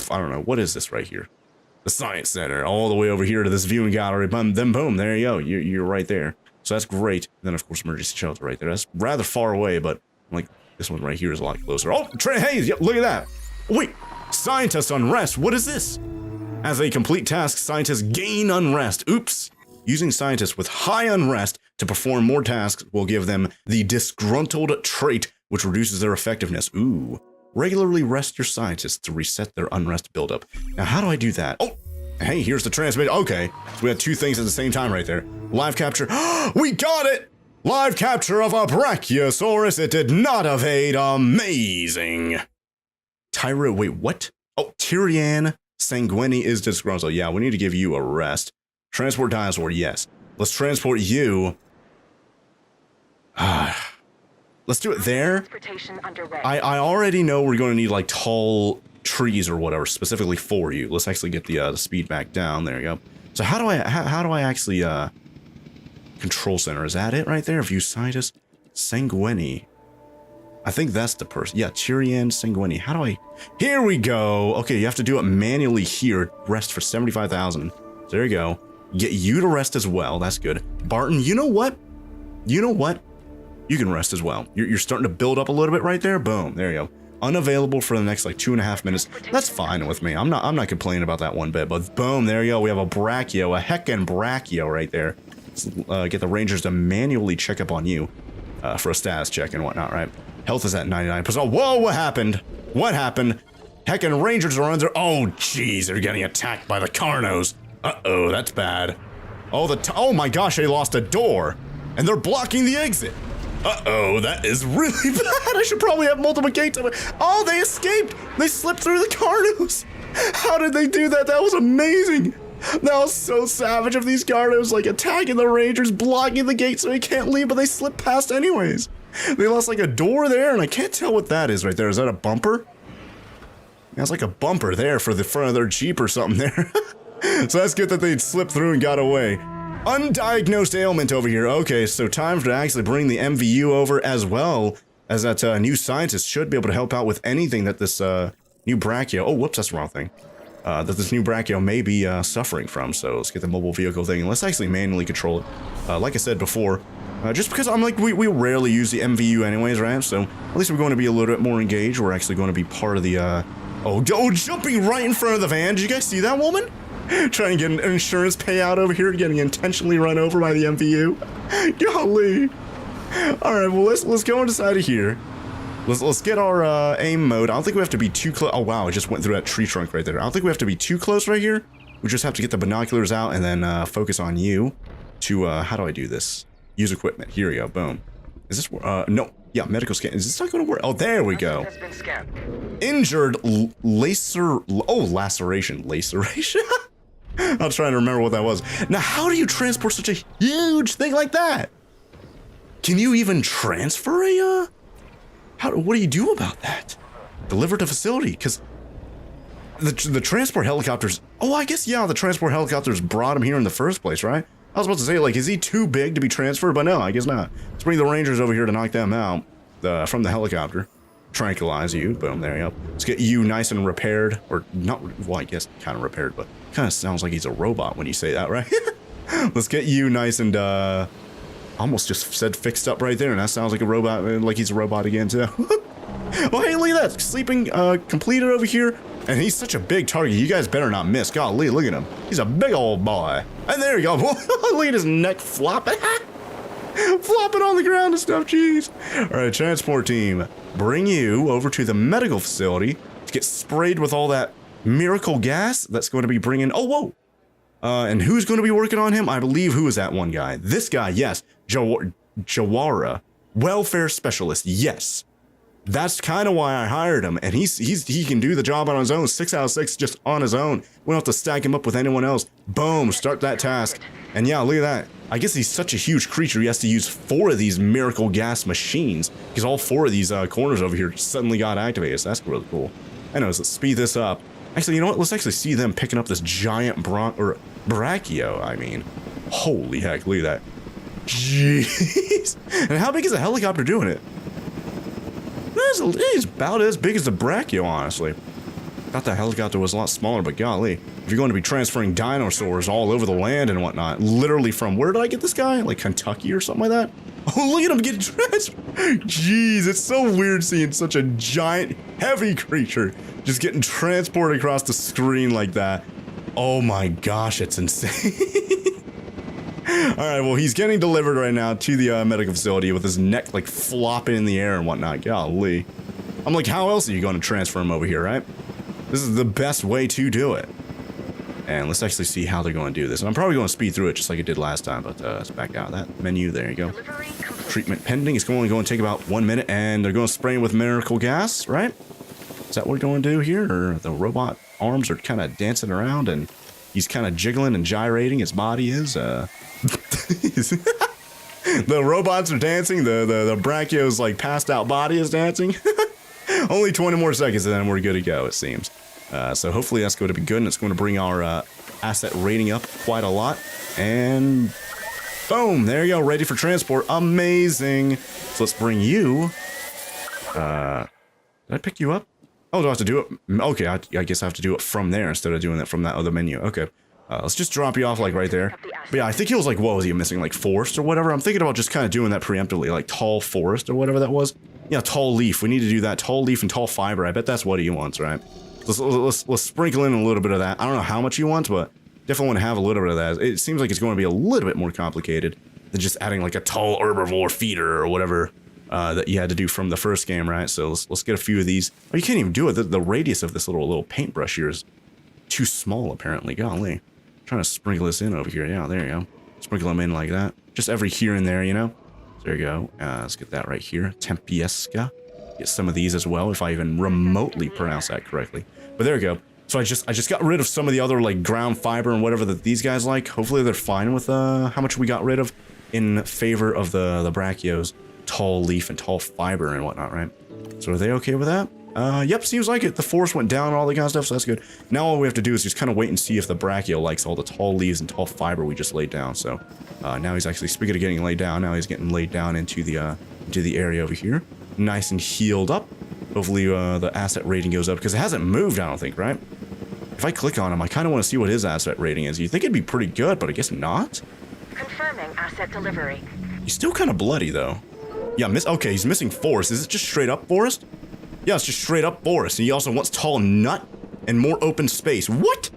I don't know, what is this right here? The Science Center, all the way over here to this viewing gallery. Then boom, there you go. You're right there. So that's great. And then of course emergency shelter right there. That's rather far away, but like this one right here is a lot closer. Oh, hey, look at that. Wait, scientist unrest. What is this? As a complete task, scientists gain unrest. Oops. Using scientists with high unrest to perform more tasks will give them the disgruntled trait, which reduces their effectiveness. Ooh. Regularly rest your scientists to reset their unrest buildup. Now, how do I do that? Oh, hey, here's the transmit. Okay, so we had 2 things at the same time right there. Live capture. We got it! Live capture of a Brachiosaurus. It did not evade. Amazing. Wait, what? Oh, Tyrian Sanguini is disgruntled. Yeah, we need to give you a rest. Transport dinosaur, yes. Let's transport you. Let's do it there. Transportation underway. I already know we're going to need like tall trees or whatever specifically for you. Let's actually get the speed back down. There you go. So how do I actually control center? Is that it right there? View scientist Sanguini. I think that's the person. Yeah, Tyrian Sanguini. How do I? Here we go. Okay, you have to do it manually here. Rest for 75,000. There you go. Get you to rest as well. That's good. Barton, you know what? You know what? You can rest as well. You're starting to build up a little bit right there. Boom. There you go. Unavailable for the next like 2.5 minutes. That's fine with me. I'm not complaining about that one bit. But boom, there you go. We have a Brachio, a heckin' Brachio right there. Let's, get the Rangers to manually check up on you for a status check and whatnot, right? Health is at 99%. Whoa, what happened? What happened? Heckin' Rangers are under. Oh, jeez, they're getting attacked by the Carnos. Uh-oh, that's bad. Oh, oh my gosh, they lost a door. And they're blocking the exit. Uh-oh, that is really bad. I should probably have multiple gates. Oh, they escaped. They slipped through the Carnos. How did they do that? That was amazing. That was so savage of these Carnos, like attacking the Rangers, blocking the gate so they can't leave, but they slipped past anyways. They lost like a door there, and I can't tell what that is right there. Is that a bumper? That's like a bumper there for the front of their Jeep or something there. So that's good that they slipped through and got away. Undiagnosed ailment over here. Okay, so time to actually bring the MVU over as well as that new scientist should be able to help out with anything that this new Brachio. Oh, whoops, that's the wrong thing. That this new Brachio may be suffering from. So let's get the mobile vehicle thing and let's actually manually control it. Like I said before, just because I'm like, we rarely use the MVU anyways, right? So at least we're going to be a little bit more engaged. We're actually going to be part of the, oh, jumping right in front of the van. Did you guys see that woman? Trying to get an insurance payout over here, getting intentionally run over by the MVU. Golly. Alright, well, let's go inside of here. Let's get our aim mode. I don't think we have to be too close. Oh, wow, I just went through that tree trunk right there. I don't think we have to be too close right here. We just have to get the binoculars out and then focus on you to, how do I do this? Use equipment. Here we go. Boom. Is this, no. Yeah, medical scan. Is this not going to work? Oh, there we go. Injured laceration. Laceration? I was trying to remember what that was. Now, how do you transport such a huge thing like that? Can you even transfer a, what do you do about that? Deliver to facility, because the transport helicopters, oh, I guess, yeah, the transport helicopters brought him here in the first place, right? I was about to say, like, is he too big to be transferred? But no, I guess not. Let's bring the Rangers over here to knock them out from the helicopter. Tranquilize you. Boom, there you go. Let's get you nice and repaired. Or not, well, I guess kind of repaired, but kind of sounds like he's a robot when you say that, right? Let's get you nice and, almost just said fixed up right there, and that sounds like a robot, like he's a robot again, too. Well, hey, look at that. Sleeping, completed over here. And he's such a big target. You guys better not miss. Golly, look at him. He's a big old boy. And there you go. Look at his neck flopping. Flopping on the ground and stuff. Jeez. All right, transport team. Bring you over to the medical facility to get sprayed with all that miracle gas that's going to be bringing... Oh, whoa. And who's going to be working on him? I believe, who is that one guy? This guy, yes. Jawara. Welfare specialist, yes. That's kind of why I hired him, and he can do the job on his own. 6 out of 6 just on his own. We don't have to stack him up with anyone else. Boom, start that task. And yeah, look at that. I guess he's such a huge creature, he has to use 4 of these miracle gas machines, because all 4 of these corners over here suddenly got activated, so that's really cool. Anyways, let's speed this up. Actually, you know what? Let's actually see them picking up this giant Brachio, I mean. Holy heck, look at that. Jeez. And how big is a helicopter doing it? It's about as big as the Brachio, honestly. Thought the helicopter was a lot smaller, but golly. If you're going to be transferring dinosaurs all over the land and whatnot, literally from, where did I get this guy? Like Kentucky or something like that? Oh, look at him getting transferred. Jeez, it's so weird seeing such a giant, heavy creature just getting transported across the screen like that. Oh my gosh, it's insane. Alright, well, he's getting delivered right now to the medical facility with his neck, like, flopping in the air and whatnot. Golly. I'm like, how else are you going to transfer him over here, right? This is the best way to do it. And let's actually see how they're going to do this. And I'm probably going to speed through it just like it did last time, but let's back out of that menu. There you go. Treatment pending. It's only going to take about 1 minute, and they're going to spray him with miracle gas, right? Is that what we're going to do here? Or the robot arms are kind of dancing around, and He's kind of jiggling and gyrating. His body is. The robots are dancing. The Brachio's like passed out body is dancing. Only 20 more seconds and then we're good to go, it seems. So hopefully that's going to be good, and it's going to bring our asset rating up quite a lot. And boom, there you go, ready for transport. Amazing. So let's bring you. Did I pick you up? Oh, do I have to do it? Okay, I guess I have to do it from there instead of doing it from that other menu. Okay. Let's just drop you off like right there. But yeah, I think he was like, what was he missing? Like forest or whatever? I'm thinking about just kind of doing that preemptively, like tall forest or whatever that was. Yeah, tall leaf. We need to do that. Tall leaf and tall fiber. I bet that's what he wants, right? Let's sprinkle in a little bit of that. I don't know how much he wants, but definitely want to have a little bit of that. It seems like it's going to be a little bit more complicated than just adding like a tall herbivore feeder or whatever that you had to do from the first game, right? So let's get a few of these. Oh, you can't even do it. The radius of this little paintbrush here is too small, apparently. Golly. I'm trying to sprinkle this in over here. Yeah, there you go. Sprinkle them in like that. Just every here and there, you know? There you go. Let's get that right here. Tempiesca. Get some of these as well, if I even remotely pronounce that correctly. But there we go. So I just got rid of some of the other like ground fiber and whatever that these guys like. Hopefully they're fine with how much we got rid of in favor of the Brachios, tall leaf and tall fiber and whatnot, right? So are they okay with that? Yep, seems like it. The force went down and all that kind of stuff, so that's good. Now all we have to do is just kind of wait and see if the Brachio likes all the tall leaves and tall fiber we just laid down. So now he's actually, speaking of getting laid down, now he's getting laid down into the area over here. Nice and healed up. Hopefully the asset rating goes up, because it hasn't moved, I don't think, right? If I click on him, I kind of want to see what his asset rating is. You think it'd be pretty good, but I guess not. Confirming asset delivery. He's still kind of bloody, though. Yeah, okay, he's missing forest. Is it just straight up forest? Yeah, it's just straight up forest. And he also wants tall nut and more open space. What?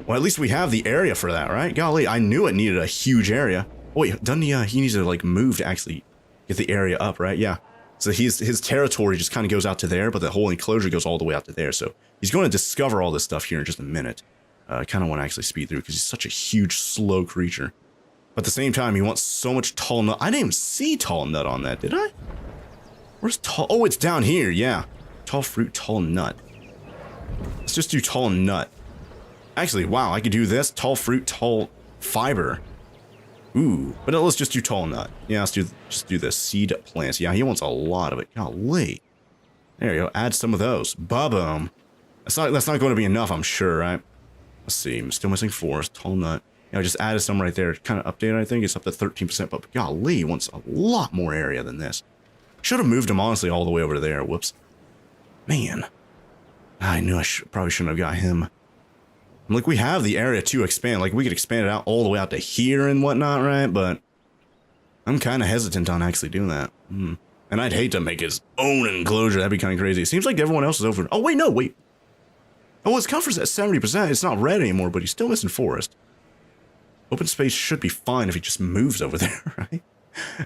Well, at least we have the area for that, right? Golly, I knew it needed a huge area. Oh, wait, doesn't he needs to, like, move to actually get the area up, right? Yeah. So his territory just kind of goes out to there, but the whole enclosure goes all the way out to there. So he's going to discover all this stuff here in just a minute. I kind of want to actually speed through because he's such a huge, slow creature. But at the same time, he wants so much tall nut. I didn't even see tall nut on that, did I? Where's tall? Oh, it's down here, yeah. Tall fruit, tall nut. Let's just do tall nut. Actually, wow, I could do this. Tall fruit, tall fiber. Ooh, but let's just do tall nut. Yeah, let's just do the seed plants. Yeah, he wants a lot of it. Golly. There you go. Add some of those. Ba-boom. That's not going to be enough, I'm sure, right? Let's see. I'm still missing forest. Tall nut. Yeah, I just added some right there. Kind of updated, I think. It's up to 13%, but golly, he wants a lot more area than this. Should have moved him, honestly, all the way over there. Whoops. Man. I knew I probably shouldn't have got him. Like, we have the area to expand. Like, we could expand it out all the way out to here and whatnot, right? But I'm kind of hesitant on actually doing that. And I'd hate to make his own enclosure. That'd be kind of crazy. It seems like everyone else is over. Oh, wait, no, wait. Oh, his comfort's at 70%. It's not red anymore, but he's still missing forest. Open space should be fine if he just moves over there, right?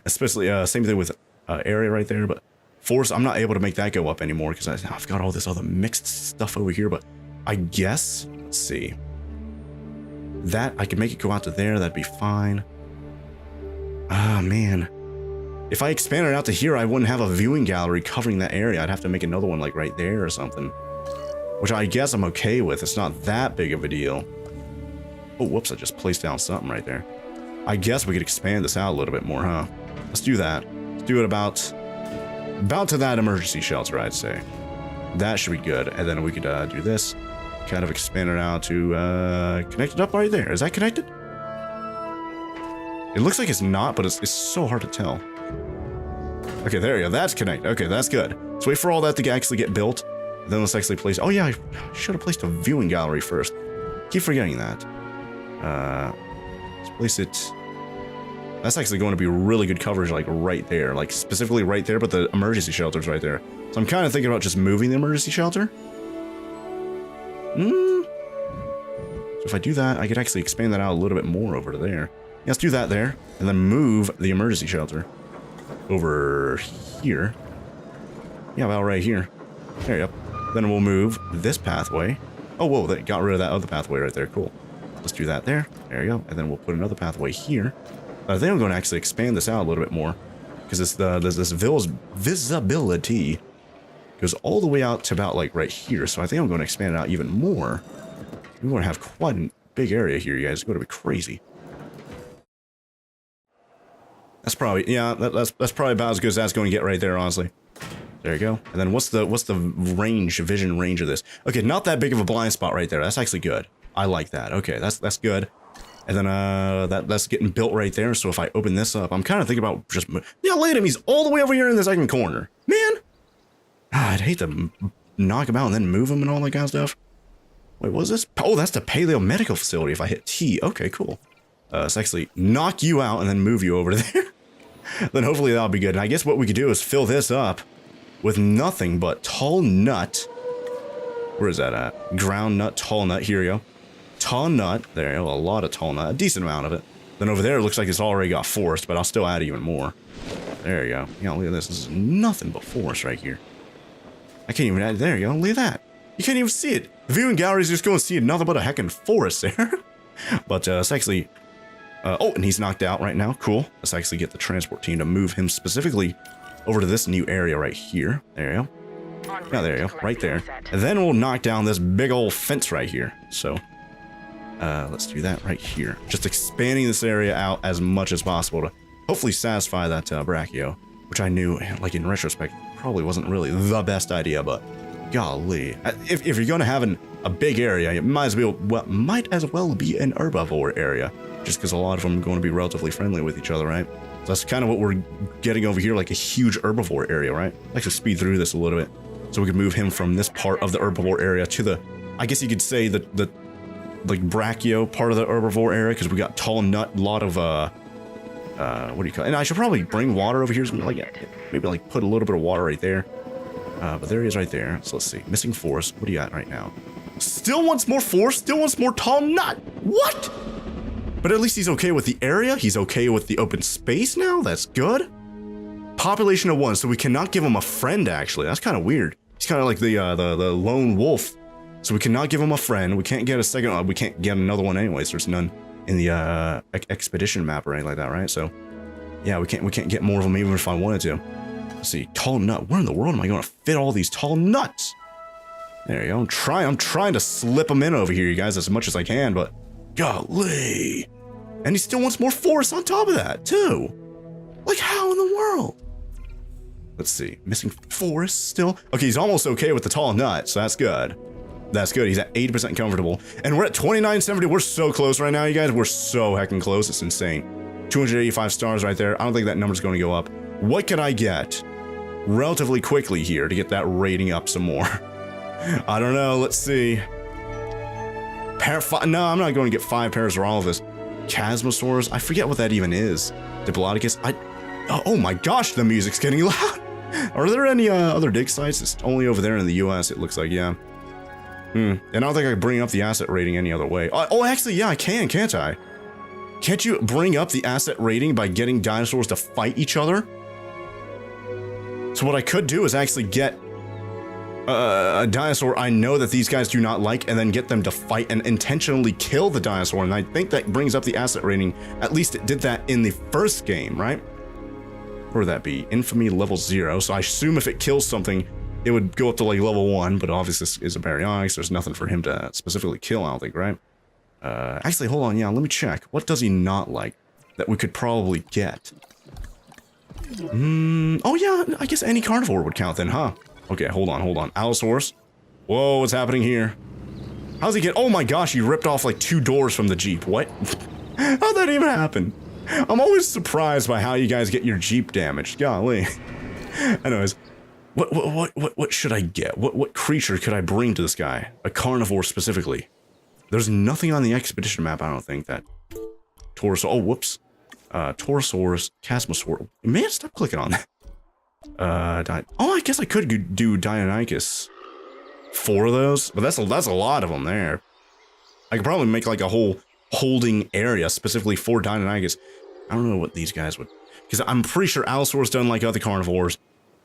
Especially, same thing with area right there. But forest, I'm not able to make that go up anymore because I've got all this other mixed stuff over here. But I guess... Let's see. That, I could make it go out to there, that'd be fine. Ah, man. If I expanded it out to here, I wouldn't have a viewing gallery covering that area. I'd have to make another one, like, right there or something. Which I guess I'm okay with. It's not that big of a deal. Oh, whoops, I just placed down something right there. I guess we could expand this out a little bit more, huh? Let's do that. Let's do it about to that emergency shelter, I'd say. That should be good. And then we could do this. Kind of expand it out to connect it up right there. Is that connected? It looks like it's not, but it's so hard to tell. Okay, there you go. That's connected. Okay, that's good. Let's wait for all that to actually get built. Then let's actually place... Oh, yeah, I should have placed a viewing gallery first. Keep forgetting that. Let's place it... That's actually going to be really good coverage, like, right there. Like, specifically right there, but the emergency shelter's right there. So I'm kind of thinking about just moving the emergency shelter. So if I do that, I could actually expand that out a little bit more over to there. Yeah, let's do that there, and then move the emergency shelter over here. Yeah, about right here. There you go. Then we'll move this pathway. Oh, whoa, that got rid of that other pathway right there. Cool. Let's do that there. There you go. And then we'll put another pathway here. I think I'm going to actually expand this out a little bit more, because this visibility goes all the way out to about, like, right here. So I think I'm going to expand it out even more. We're going to have big area here, you guys. It's going to be crazy. That's probably, yeah, that's probably about as good as that's going to get right there, honestly. There you go. And then what's the vision range of this? Okay, not that big of a blind spot right there. That's actually good. I like that. Okay, that's good. And then that's getting built right there. So if I open this up, I'm kind of thinking about just lay enemies all the way over here in the second corner. Man, I'd hate to knock them out and then move them and all that kind of stuff. Wait, what was this? Oh, that's the Paleo Medical Facility. If I hit T, okay, cool. Let's actually knock you out and then move you over there. Then hopefully that'll be good. And I guess what we could do is fill this up with nothing but tall nut. Where is that at? Ground nut, tall nut. Here we go. Tall nut. There you go. A lot of tall nut. A decent amount of it. Then over there, it looks like it's already got forest, but I'll still add even more. There you go. Yeah, look at this. This is nothing but forest right here. I can't even add. There you go. Look at that. You can't even see it. The viewing gallery is just going to see nothing but a heckin' forest there. But it's actually... oh, and he's knocked out right now. Cool. Let's actually get the transport team to move him specifically over to this new area right here. There you go. Yeah, there you go. Right there. And then we'll knock down this big old fence right here. So, let's do that right here. Just expanding this area out as much as possible to hopefully satisfy that Brachio, which I knew, like in retrospect, probably wasn't really the best idea, but golly. If you're going to have a big area, it might as well be an herbivore area. Just because a lot of them are going to be relatively friendly with each other, right? So that's kind of what we're getting over here, like a huge herbivore area, right? Let's just speed through this a little bit. So we could move him from this part of the herbivore area to the, I guess you could say the like brachio part of the herbivore area, because we got tall nut, a lot of, what do you call it? And I should probably bring water over here, so maybe like put a little bit of water right there. But there he is right there. So let's see, missing forest. What do you got right now? Still wants more forest, still wants more tall nut. What? But at least he's okay with the area. He's okay with the open space now. That's good. Population of 1, so we cannot give him a friend, actually. That's kind of weird. He's kind of like the lone wolf. So we cannot give him a friend. We can't get a second. We can't get another one anyways. There's none in the expedition map or anything like that, right? So yeah, we can't get more of them even if I wanted to. Let's see, tall nut. Where in the world am I going to fit all these tall nuts? There you go. I'm trying to slip them in over here, you guys, as much as I can, but golly. And he still wants more forest on top of that, too. Like, how in the world? Let's see. Missing forest still? Okay, he's almost okay with the tall nut, so that's good. That's good. He's at 80% comfortable. And we're at 2970. We're so close right now, you guys. We're so heckin' close. It's insane. 285 stars right there. I don't think that number's going to go up. What could I get relatively quickly here to get that rating up some more? I don't know. Let's see. No, I'm not going to get 5 Parasaurolophus. Chasmosaurus, I forget what that even is. Diplodocus, oh my gosh, the music's getting loud. Are there any other dig sites? It's only over there in the US, it looks like, yeah. And I don't think I can bring up the asset rating any other way. Oh, actually, yeah, I can, can't I? Can't you bring up the asset rating by getting dinosaurs to fight each other? So what I could do is actually get a dinosaur I know that these guys do not like, and then get them to fight and intentionally kill the dinosaur, and I think that brings up the asset rating. At least it did that in the first game, right? Where would that be? Infamy level 0, so I assume if it kills something, it would go up to like level 1, but obviously this is a Baryonyx, there's nothing for him to specifically kill, I don't think, right? Actually, hold on, yeah, let me check. What does he not like that we could probably get? Oh yeah, I guess any carnivore would count then, huh? Okay, hold on. Allosaurus. Whoa, what's happening here? How's he get? Oh my gosh, he ripped off like 2 doors from the Jeep. What? How'd that even happen? I'm always surprised by how you guys get your Jeep damaged. Golly. Anyways, what should I get? What creature could I bring to this guy? A carnivore specifically. There's nothing on the expedition map, I don't think, that Torosaurus. Oh, whoops. Torosaurus, Chasmosaurus. Man, stop clicking on that. Oh, I guess I could do Deinonychus. 4 of those, but that's a lot of them there. I could probably make like a whole holding area specifically for Deinonychus. I don't know what these guys would, because I'm pretty sure Allosaurus done like other carnivores,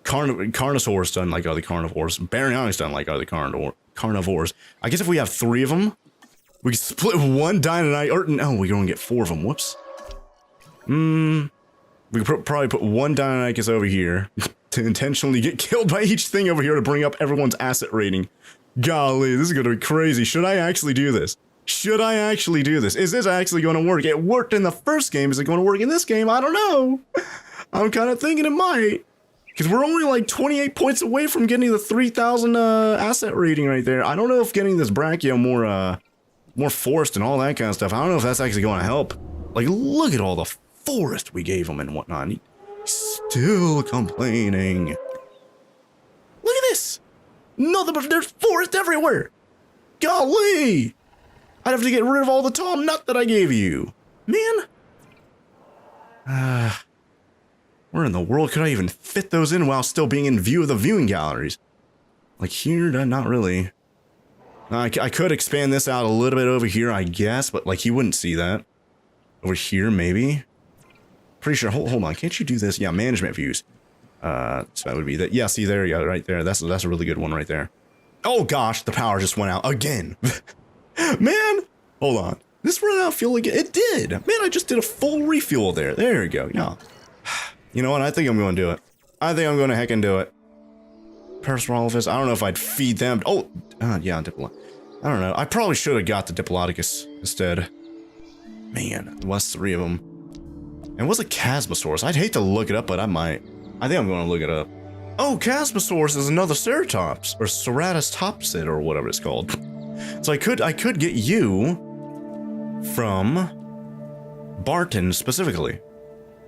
Carnosaurus done like other carnivores, Baryonyx done like other carnivores. I guess if we have 3 of them, we could split 1 Deinonychus. Or no, we're gonna get 4 of them. Whoops. We could probably put 1 Deinonychus over here to intentionally get killed by each thing over here to bring up everyone's asset rating. Golly, this is gonna be crazy. Should I actually do this? Should I actually do this? Is this actually going to work? It worked in the first game. Is it going to work in this game? I don't know. I'm kind of thinking it might. Because we're only like 28 points away from getting the 3,000 asset rating right there. I don't know if getting this Brachio more forest and all that kind of stuff, I don't know if that's actually going to help. Like, look at all the forest we gave him and whatnot. He's still complaining. Look at this. Nothing but there's forest everywhere. Golly. I'd have to get rid of all the tall nut that I gave you. Man. Where in the world could I even fit those in while still being in view of the viewing galleries? Like here, not really. I could expand this out a little bit over here, I guess, but like he wouldn't see that. Over here, maybe? Pretty sure, hold on, can't you do this? Yeah, management views. So that would be that. Yeah, see, there you go, right there. That's a really good one right there. Oh gosh, the power just went out again. Man, hold on. This ran out of fuel again. It did. Man, I just did a full refuel there. There you go. Yeah. You know what? I think I'm going to do it. I think I'm going to heckin' do it. Parasaurolophus. I don't know if I'd feed them. Oh, yeah, Diplodocus. I don't know. I probably should have got the Diplodocus instead. Man, there was 3 of them. And what's a Chasmosaurus? I'd hate to look it up, but I might. I think I'm going to look it up. Oh, Chasmosaurus is another Ceratops, or Ceratostopsid, or whatever it's called. So I could get you from Barton specifically.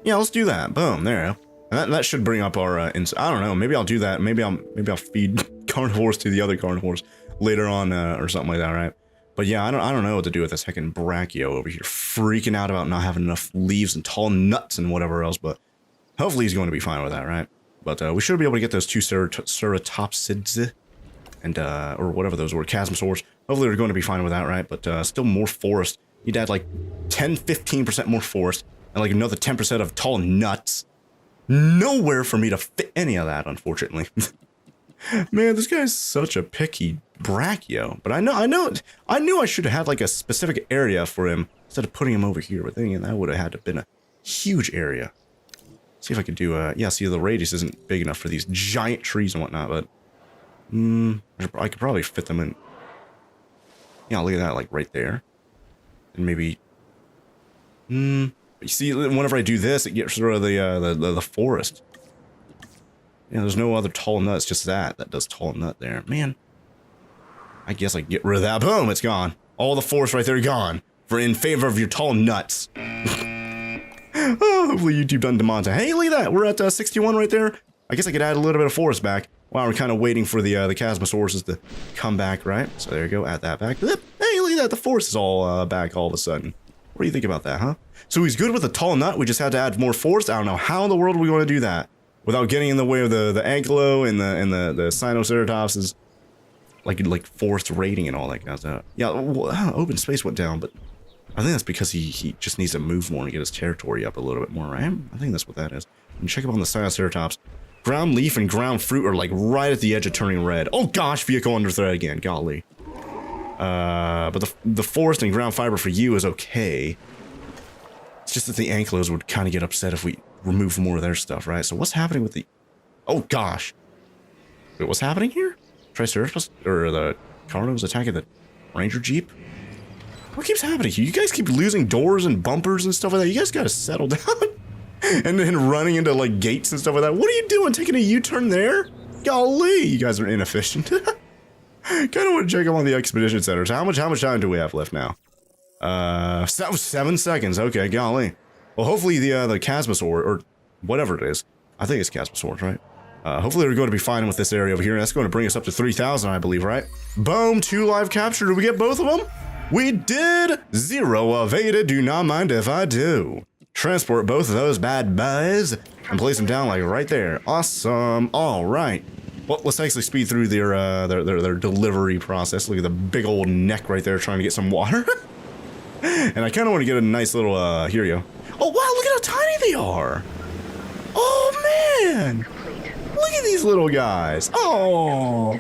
Yeah, let's do that. Boom, there. And that should bring up our. I don't know. Maybe I'll do that. Maybe I'll feed carnivores to the other carnivores later on, or something like that, right? But yeah, I don't know what to do with this heckin' Brachio over here, freaking out about not having enough leaves and tall nuts and whatever else. But hopefully he's going to be fine with that, right? But we should be able to get those 2 Ceratopsids and or whatever those were, Chasmosaurs. Hopefully we're going to be fine with that, right? But still more forest. You'd add like 10-15% more forest and like another 10% of tall nuts. Nowhere for me to fit any of that, unfortunately. Man, this guy's such a picky Brachio. But I knew I should have had like a specific area for him instead of putting him over here. But then that would have had to been a huge area. See if I could do yeah, see, the radius isn't big enough for these giant trees and whatnot, but I could probably fit them in. Yeah, look at that, like right there. And maybe you see, whenever I do this, it gets rid of the forest. Yeah, there's no other tall nuts, just that does tall nut there. Man, I guess I can get rid of that. Boom, it's gone. All the forest right there gone in favor of your tall nuts. Oh, hopefully YouTube doesn't demonetize. Hey, look at that. We're at 61 right there. I guess I could add a little bit of forest back while we're kind of waiting for the Chasmosauruses to come back, right? So there you go. Add that back. Hey, look at that. The forest is all back all of a sudden. What do you think about that, huh? So he's good with a tall nut. We just had to add more forest. I don't know how in the world we want to do that without getting in the way of the Ankylo and the Sinoceratopses, like forest rating and all that kind of stuff. Yeah, well, open space went down, but I think that's because he just needs to move more and get his territory up a little bit more, right? I think that's what that is. And check up on the Sinoceratops. Ground leaf and ground fruit are like right at the edge of turning red. Oh gosh, vehicle under threat again. Golly. But the forest and ground fiber for you is okay. It's just that the Ankylos would kind of get upset if we remove more of their stuff, right? So what's happening with the... Oh gosh. Wait, what's happening here? Triceratops, or the Carnos attacking the Ranger Jeep? What keeps happening here? You guys keep losing doors and bumpers and stuff like that. You guys gotta settle down. And then running into like gates and stuff like that. What are you doing? Taking a U-turn there? Golly, you guys are inefficient. Kind of want to check up on the expedition centers. How much time do we have left now? 7 seconds. Okay, golly. Well, hopefully the Chasmosaur, or whatever it is. I think it's Chasmosaurs, right? Hopefully we're going to be fine with this area over here. That's going to bring us up to 3,000, I believe, right? Boom, 2 live capture. Did we get both of them? We did! 0 evaded. Do not mind if I do. Transport both of those bad boys and place them down like right there. Awesome. All right. Well, let's actually speed through their delivery process. Look at the big old neck right there trying to get some water. And I kind of want to get a nice little, here you go. Oh, wow, look at how tiny they are. Oh, man. Look at these little guys. Oh.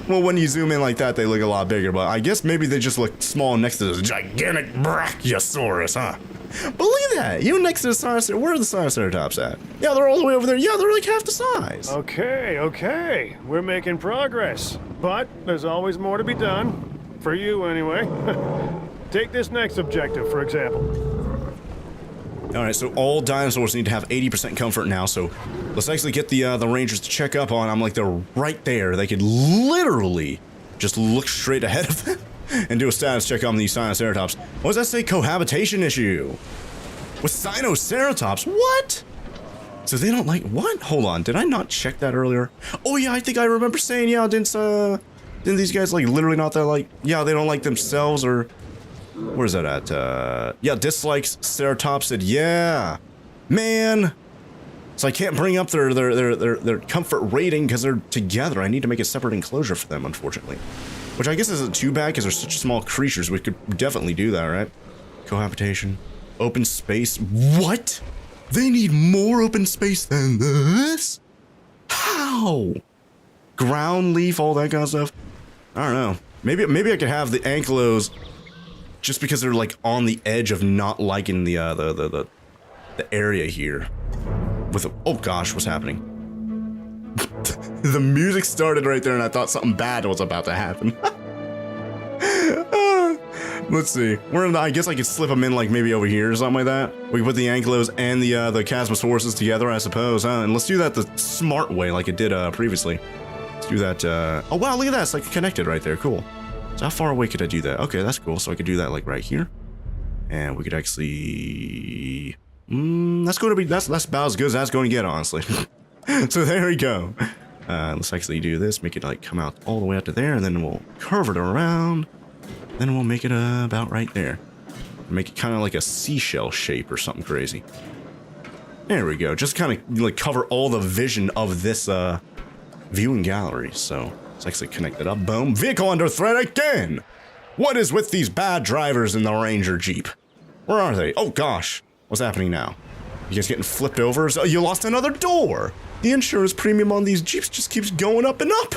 Well, when you zoom in like that, they look a lot bigger, but I guess maybe they just look small next to this gigantic Brachiosaurus, huh? But look at that. You next to the Sinoceratops. Where are the Sinoceratops at? Yeah, they're all the way over there. Yeah, they're like half the size. Okay. We're making progress. But there's always more to be done. For you, anyway. Take this next objective, for example. Alright, so all dinosaurs need to have 80% comfort now, so let's actually get the rangers to check up on them like they're right there. They could literally just look straight ahead of them and do a status check on the Sinoceratops. What does that say? Cohabitation issue. With Sinoceratops? What? So they don't like, what? Hold on, did I not check that earlier? Oh yeah, I think I remember saying, yeah, didn't these guys like literally not that like, yeah, they don't like themselves or, where's that at? Yeah, dislikes Ceratops said, yeah, man. So I can't bring up their comfort rating because they're together. I need to make a separate enclosure for them, unfortunately. Which I guess isn't too bad because they're such small creatures. We could definitely do that, right? Cohabitation. Open space. What? They need more open space than this? How? Ground leaf, all that kind of stuff? I don't know. Maybe I could have the ankylos just because they're like on the edge of not liking the area here. With oh gosh, what's happening? The music started right there and I thought something bad was about to happen. Let's see. I guess I could slip them in like maybe over here or something like that. We can put the ankylos and the Chasmosauruses together, I suppose, huh? And let's do that the smart way like it did previously. Let's do that. Oh wow, look at that. It's like connected right there. Cool. So how far away could I do that? Okay, that's cool. So I could do that like right here. And we could actually... that's going to be... That's about as good as that's going to get, honestly. So there we go. Let's actually do this. Make it like come out all the way out to there. And then we'll curve it around. Then we'll make it about right there. Make it kind of like a seashell shape or something crazy. There we go. Just kind of like cover all the vision of this viewing gallery. So let's actually connect it up. Boom. Vehicle under threat again. What is with these bad drivers in the Ranger Jeep? Where are they? Oh gosh. What's happening now? You guys getting flipped over? So you lost another door. The insurance premium on these Jeeps just keeps going up and up.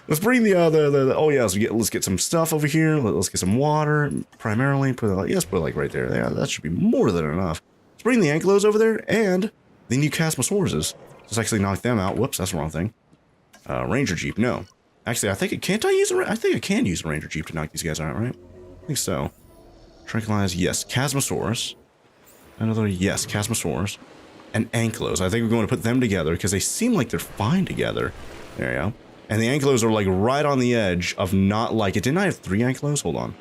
Let's bring the oh yeah, let's get some stuff over here. Let's get some water, primarily. Put it like, yes, put it like right there. Yeah, that should be more than enough. Let's bring the ankylos over there and the new Chasmosauruses. Let's actually knock them out. Whoops, that's the wrong thing. Ranger Jeep, no. Actually, I think I can use a Ranger Jeep to knock these guys out, right? I think so. Tranquilize, yes. Chasmosaurus. Another, yes, Chasmosaurus. And ankylos. I think we're going to put them together because they seem like they're fine together. There you go. And the ankylos are like right on the edge of not like it. Didn't I have 3 ankylos? Hold on.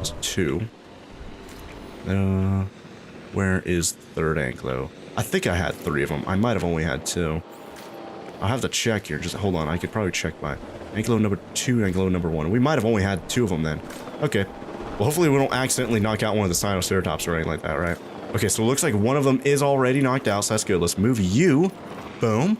It's 2. Where is the third ankylo? I think I had 3 of them. I might have only had 2. I'll have to check here. Just hold on. I could probably check by ankylo number 2, ankylo number 1. We might have only had 2 of them then. Okay. Well, hopefully we don't accidentally knock out one of the Sinoceratops or anything like that, right? Okay, so it looks like one of them is already knocked out, so that's good. Let's move you. Boom.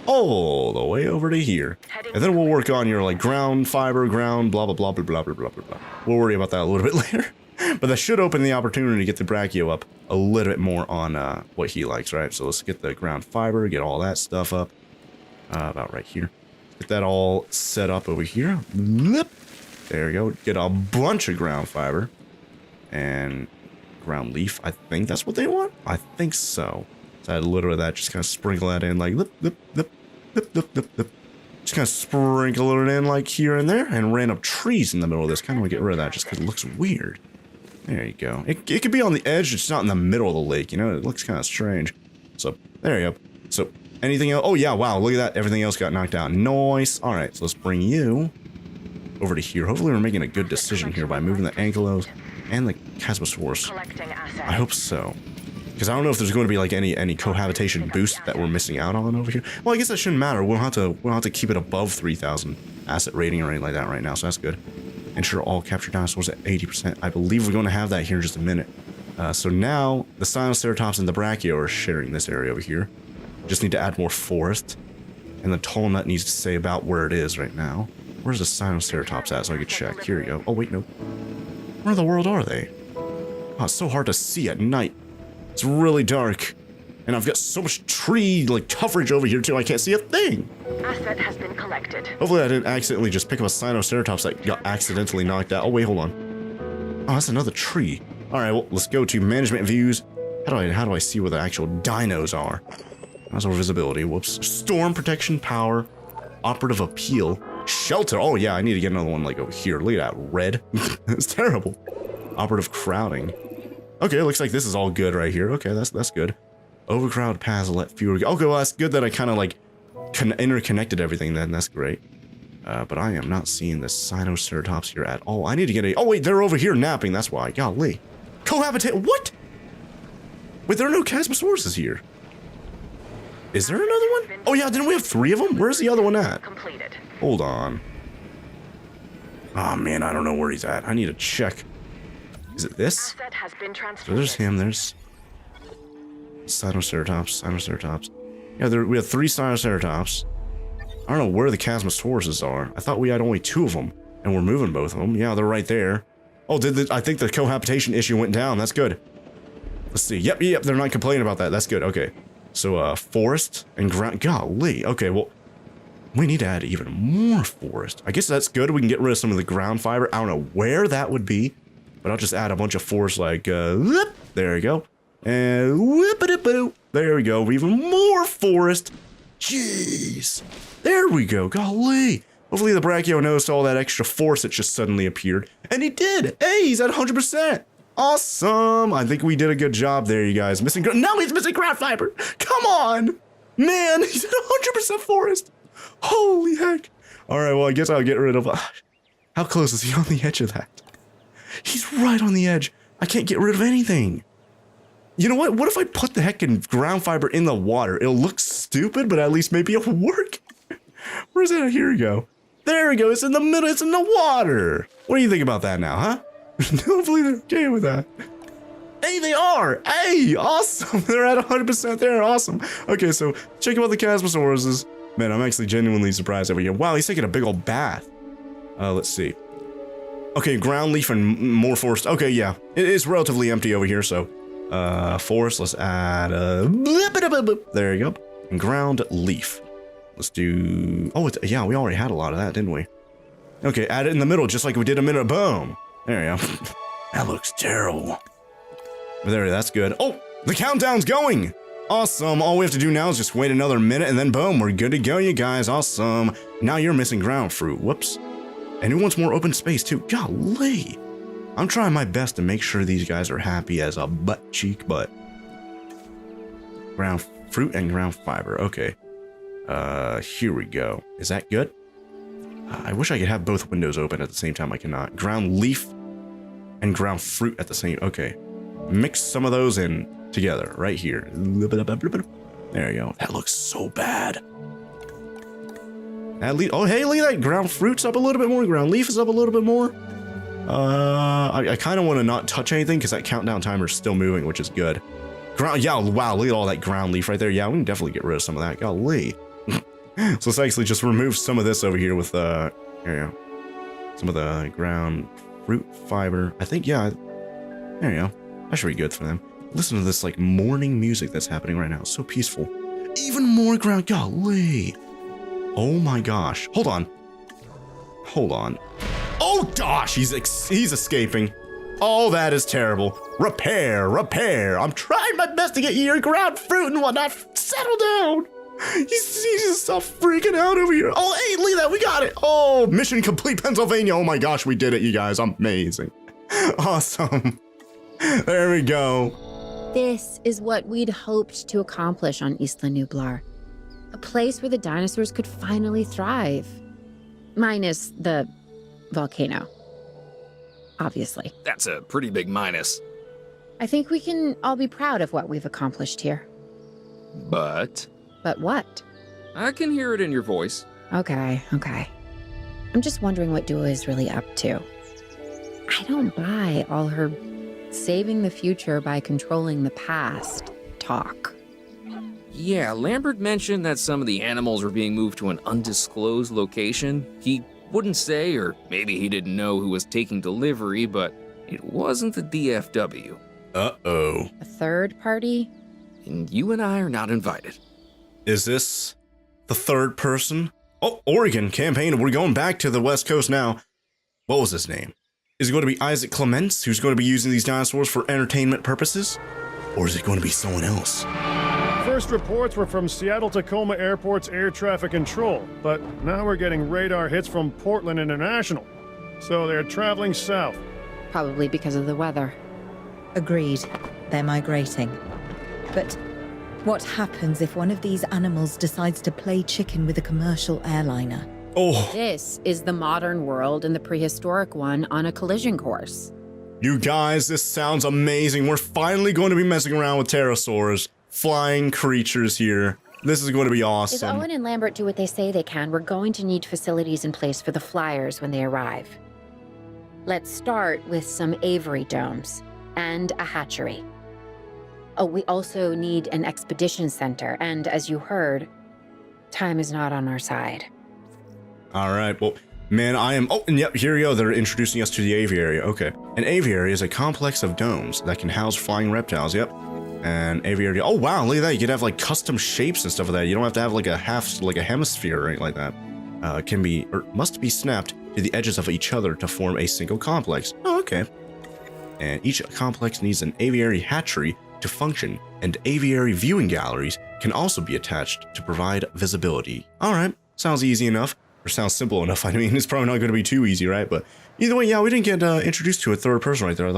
All the way over to here. And then we'll work on your, like, ground, fiber, ground, blah, blah, blah, blah, blah, blah, blah, blah. We'll worry about that a little bit later. But that should open the opportunity to get the Brachio up a little bit more on what he likes, right? So let's get the ground fiber, get all that stuff up. About right here. Get that all set up over here. There we go. Get a bunch of ground fiber. And ground leaf. I think that's what they want. I think so. So I had a little of that. Just kind of sprinkle that in like lip, lip, lip, lip, lip, lip, lip. Just kind of sprinkle it in like here and there. And random trees in the middle of this. Kind of want to get rid of that just because it looks weird. There you go. It could be on the edge. It's not in the middle of the lake. You know, it looks kind of strange. So there you go. So anything else? Oh yeah, wow. Look at that. Everything else got knocked out. Nice. All right. So let's bring you over to here. Hopefully we're making a good decision here by moving the ankylos and the Chasmosaurus. I hope so. Because I don't know if there's going to be like any cohabitation boost that we're missing out on over here. Well, I guess that shouldn't matter. We'll have to keep it above 3,000 asset rating or anything like that right now, so that's good. Ensure all captured dinosaurs at 80%. I believe we're going to have that here in just a minute. So now the Sinoceratops and the Brachio are sharing this area over here. Just need to add more forest. And the tall nut needs to say about where it is right now. Where's the Sinoceratops at so I could check? Here we go. Oh, wait, no. Where in the world are they? Oh, it's so hard to see at night. It's really dark. And I've got so much tree, like, coverage over here, too, I can't see a thing. Asset has been collected. Hopefully I didn't accidentally just pick up a Sinoceratops that got accidentally knocked out. Oh, wait, hold on. Oh, that's another tree. All right, well, let's go to management views. How do I see where the actual dinos are? That's our visibility. Whoops. Storm protection power. Operative appeal. Shelter. Oh, yeah, I need to get another one, like, over here. Look at that. Red. It's terrible. Operative crowding. Okay, looks like this is all good right here. Okay, that's good. Overcrowd paths let fewer go. Okay, well, that's good that I kind of, like, interconnected everything then. That's great. But I am not seeing the Sinoceratops here at all. I need to get a... Oh, wait, they're over here napping. That's why. Golly. Cohabitate... What? Wait, there are no Chasmosauruses here. Is there another one? Oh, yeah, didn't we have 3 of them? Where's the other one at? Completed. Hold on. Oh, man, I don't know where he's at. I need to check. Is it this? Asset has been So transferred. there's him. There's... Sinoceratops. Yeah, we have 3 Sinoceratops. I don't know where the Chasmosauruses are. I thought we had only 2 of them, and we're moving both of them. Yeah, they're right there. Oh, I think the cohabitation issue went down. That's good. Let's see. Yep, they're not complaining about that. That's good. Okay. So, forest and ground. Golly. Okay, well, we need to add even more forest. I guess that's good. We can get rid of some of the ground fiber. I don't know where that would be, but I'll just add a bunch of forest like, whoop, there we go. And whoop-a-dip-a-doo. There we go. Even more forest. Jeez. There we go. Golly. Hopefully the Brachio noticed all that extra force that just suddenly appeared. And he did. Hey, he's at 100%. Awesome. I think we did a good job there, you guys. No, he's missing ground fiber. Come on. Man, he's at 100% forest. Holy heck. All right, well, I guess I'll get rid of... How close is he on the edge of that? He's right on the edge. I can't get rid of anything. You know what? What if I put the heckin' ground fiber in the water? It'll look stupid, but at least maybe it'll work. Where's that? Here we go. There we go. It's in the middle. It's in the water. What do you think about that now, huh? Hopefully they're okay with that. Hey, they are. Hey, awesome. They're at 100% there. Awesome. Okay, so check out the Chasmosauruses. Man, I'm actually genuinely surprised over here. Wow, he's taking a big old bath. Let's see. Okay, ground leaf and more forest. Okay, yeah. It's relatively empty over here, so... forest, let's add there you go. And ground leaf. Let's do... Oh, yeah, we already had a lot of that, didn't we? Okay, add it in the middle, just like we did a minute. Boom. There you go. That looks terrible. There, that's good. Oh, the countdown's going. Awesome. All we have to do now is just wait another minute, and then boom, we're good to go, you guys. Awesome. Now you're missing ground fruit. Whoops. And who wants more open space, too? Golly. I'm trying my best to make sure these guys are happy as a butt cheek, but... Ground fruit and ground fiber. Okay. Here we go. Is that good? I wish I could have both windows open at the same time. I cannot. Ground leaf and ground fruit at the same... Okay. Mix some of those in together right here. There you go. That looks so bad. At least... Oh, hey, look at that. Ground fruit's up a little bit more. Ground leaf is up a little bit more. I kind of want to not touch anything because that countdown timer is still moving, which is good. Ground, yeah, wow, look at all that ground leaf right there. Yeah, we can definitely get rid of some of that. Golly. So let's actually just remove some of this over here with, here we go. Some of the ground fruit fiber. I think, yeah, there you go. That should be good for them. Listen to this, like, morning music that's happening right now. It's so peaceful. Even more ground, golly. Oh my gosh. Hold on. Hold on. Oh gosh, he's escaping. Oh, that is terrible. Repair. I'm trying my best to get your ground fruit and whatnot. Settle down. He's just stop freaking out over here. Oh, hey, look at that. We got it. Oh, mission complete, Pennsylvania. Oh my gosh, we did it, you guys. Amazing. Awesome. There we go. This is what we'd hoped to accomplish on Isla Nublar. A place where the dinosaurs could finally thrive. Minus the volcano. Obviously. That's a pretty big minus. I think we can all be proud of what we've accomplished here. But But what? I can hear it in your voice. Okay. I'm just wondering what Dua is really up to. I don't buy all her saving the future by controlling the past talk. Yeah, Lambert mentioned that some of the animals were being moved to an undisclosed location. He wouldn't say, or maybe he didn't know who was taking delivery, but it wasn't the DFW. Uh-oh. A third party? And you and I are not invited. Is this the third person? Oh, Oregon campaign. We're going back to the West Coast now. What was his name? Is it going to be Isaac Clements, who's going to be using these dinosaurs for entertainment purposes? Or is it going to be someone else? First reports were from Seattle-Tacoma Airport's air traffic control, but now we're getting radar hits from Portland International. So they're traveling south. Probably because of the weather. Agreed. They're migrating. But what happens if one of these animals decides to play chicken with a commercial airliner? Oh, This is the modern world and the prehistoric one on a collision course. you guys, this sounds amazing. We're finally going to be messing around with pterosaurs, flying creatures here. This is going to be If awesome. Owen and Lambert do what they say they can, we're going to need facilities in place for the flyers when they arrive. Let's start with some aviary domes and a hatchery. Oh, we also need an expedition center, and as you heard, time is not on our side. All right, well, man, I am... Oh, and yep, here we go. They're introducing us to the aviary. Okay. An aviary is a complex of domes that can house flying reptiles. Yep. And aviary... Oh, wow, look at that. You could have, like, custom shapes and stuff like that. You don't have to have, like, a hemisphere or anything like that. Can be, or must be snapped to the edges of each other to form a single complex. Oh, okay. And each complex needs an aviary hatchery to function, and aviary viewing galleries can also be attached to provide visibility. All right, sounds easy enough, or sounds simple enough. I mean, it's probably not going to be too easy, right? But either way, yeah, we didn't get introduced to a third person right there.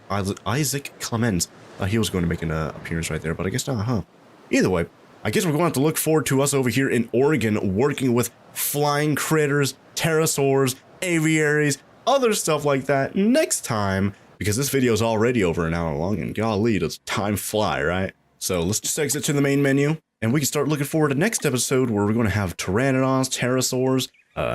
I thought Isaac Clemens, he was going to make an appearance right there, but I guess not, huh? Either way, I guess we're going to have to look forward to us over here in Oregon working with flying critters, pterosaurs, aviaries, other stuff like that next time, because this video is already over an hour long, and golly, does time fly, right? So let's just exit to the main menu, and we can start looking forward to next episode where we're going to have pteranodons, pterosaurs,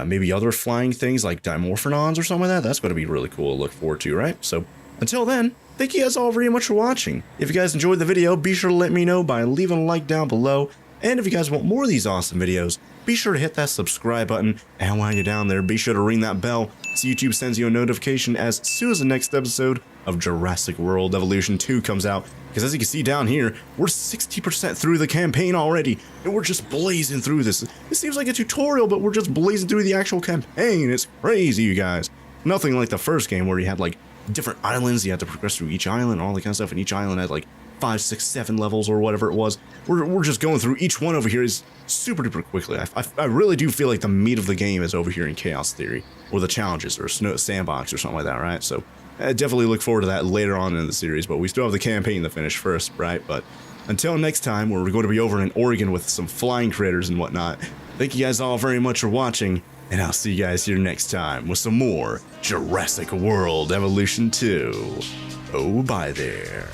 maybe other flying things like dimorphodons or something like that. That's going to be really cool to look forward to, right? So until then, thank you guys all very much for watching. If you guys enjoyed the video, be sure to let me know by leaving a like down below. And if you guys want more of these awesome videos, be sure to hit that subscribe button. And while you're down there, be sure to ring that bell so YouTube sends you a notification as soon as the next episode of Jurassic World Evolution 2 comes out. Because as you can see down here, we're 60% through the campaign already, and we're just blazing through this. It seems like a tutorial, but we're just blazing through the actual campaign. It's crazy, you guys. Nothing like the first game where you had like different islands, you had to progress through each island, all that kind of stuff, and each island had like 5, 6, 7 levels or whatever it was. We're just going through each one over here is super duper quickly. I really do feel like the meat of the game is over here in Chaos Theory, or the challenges, or Snow Sandbox, or something like that, right? So I definitely look forward to that later on in the series, but we still have the campaign to finish first, right? But until next time, where we're going to be over in Oregon with some flying critters and whatnot, thank you guys all very much for watching, and I'll see you guys here next time with some more Jurassic World Evolution 2. Oh, bye there.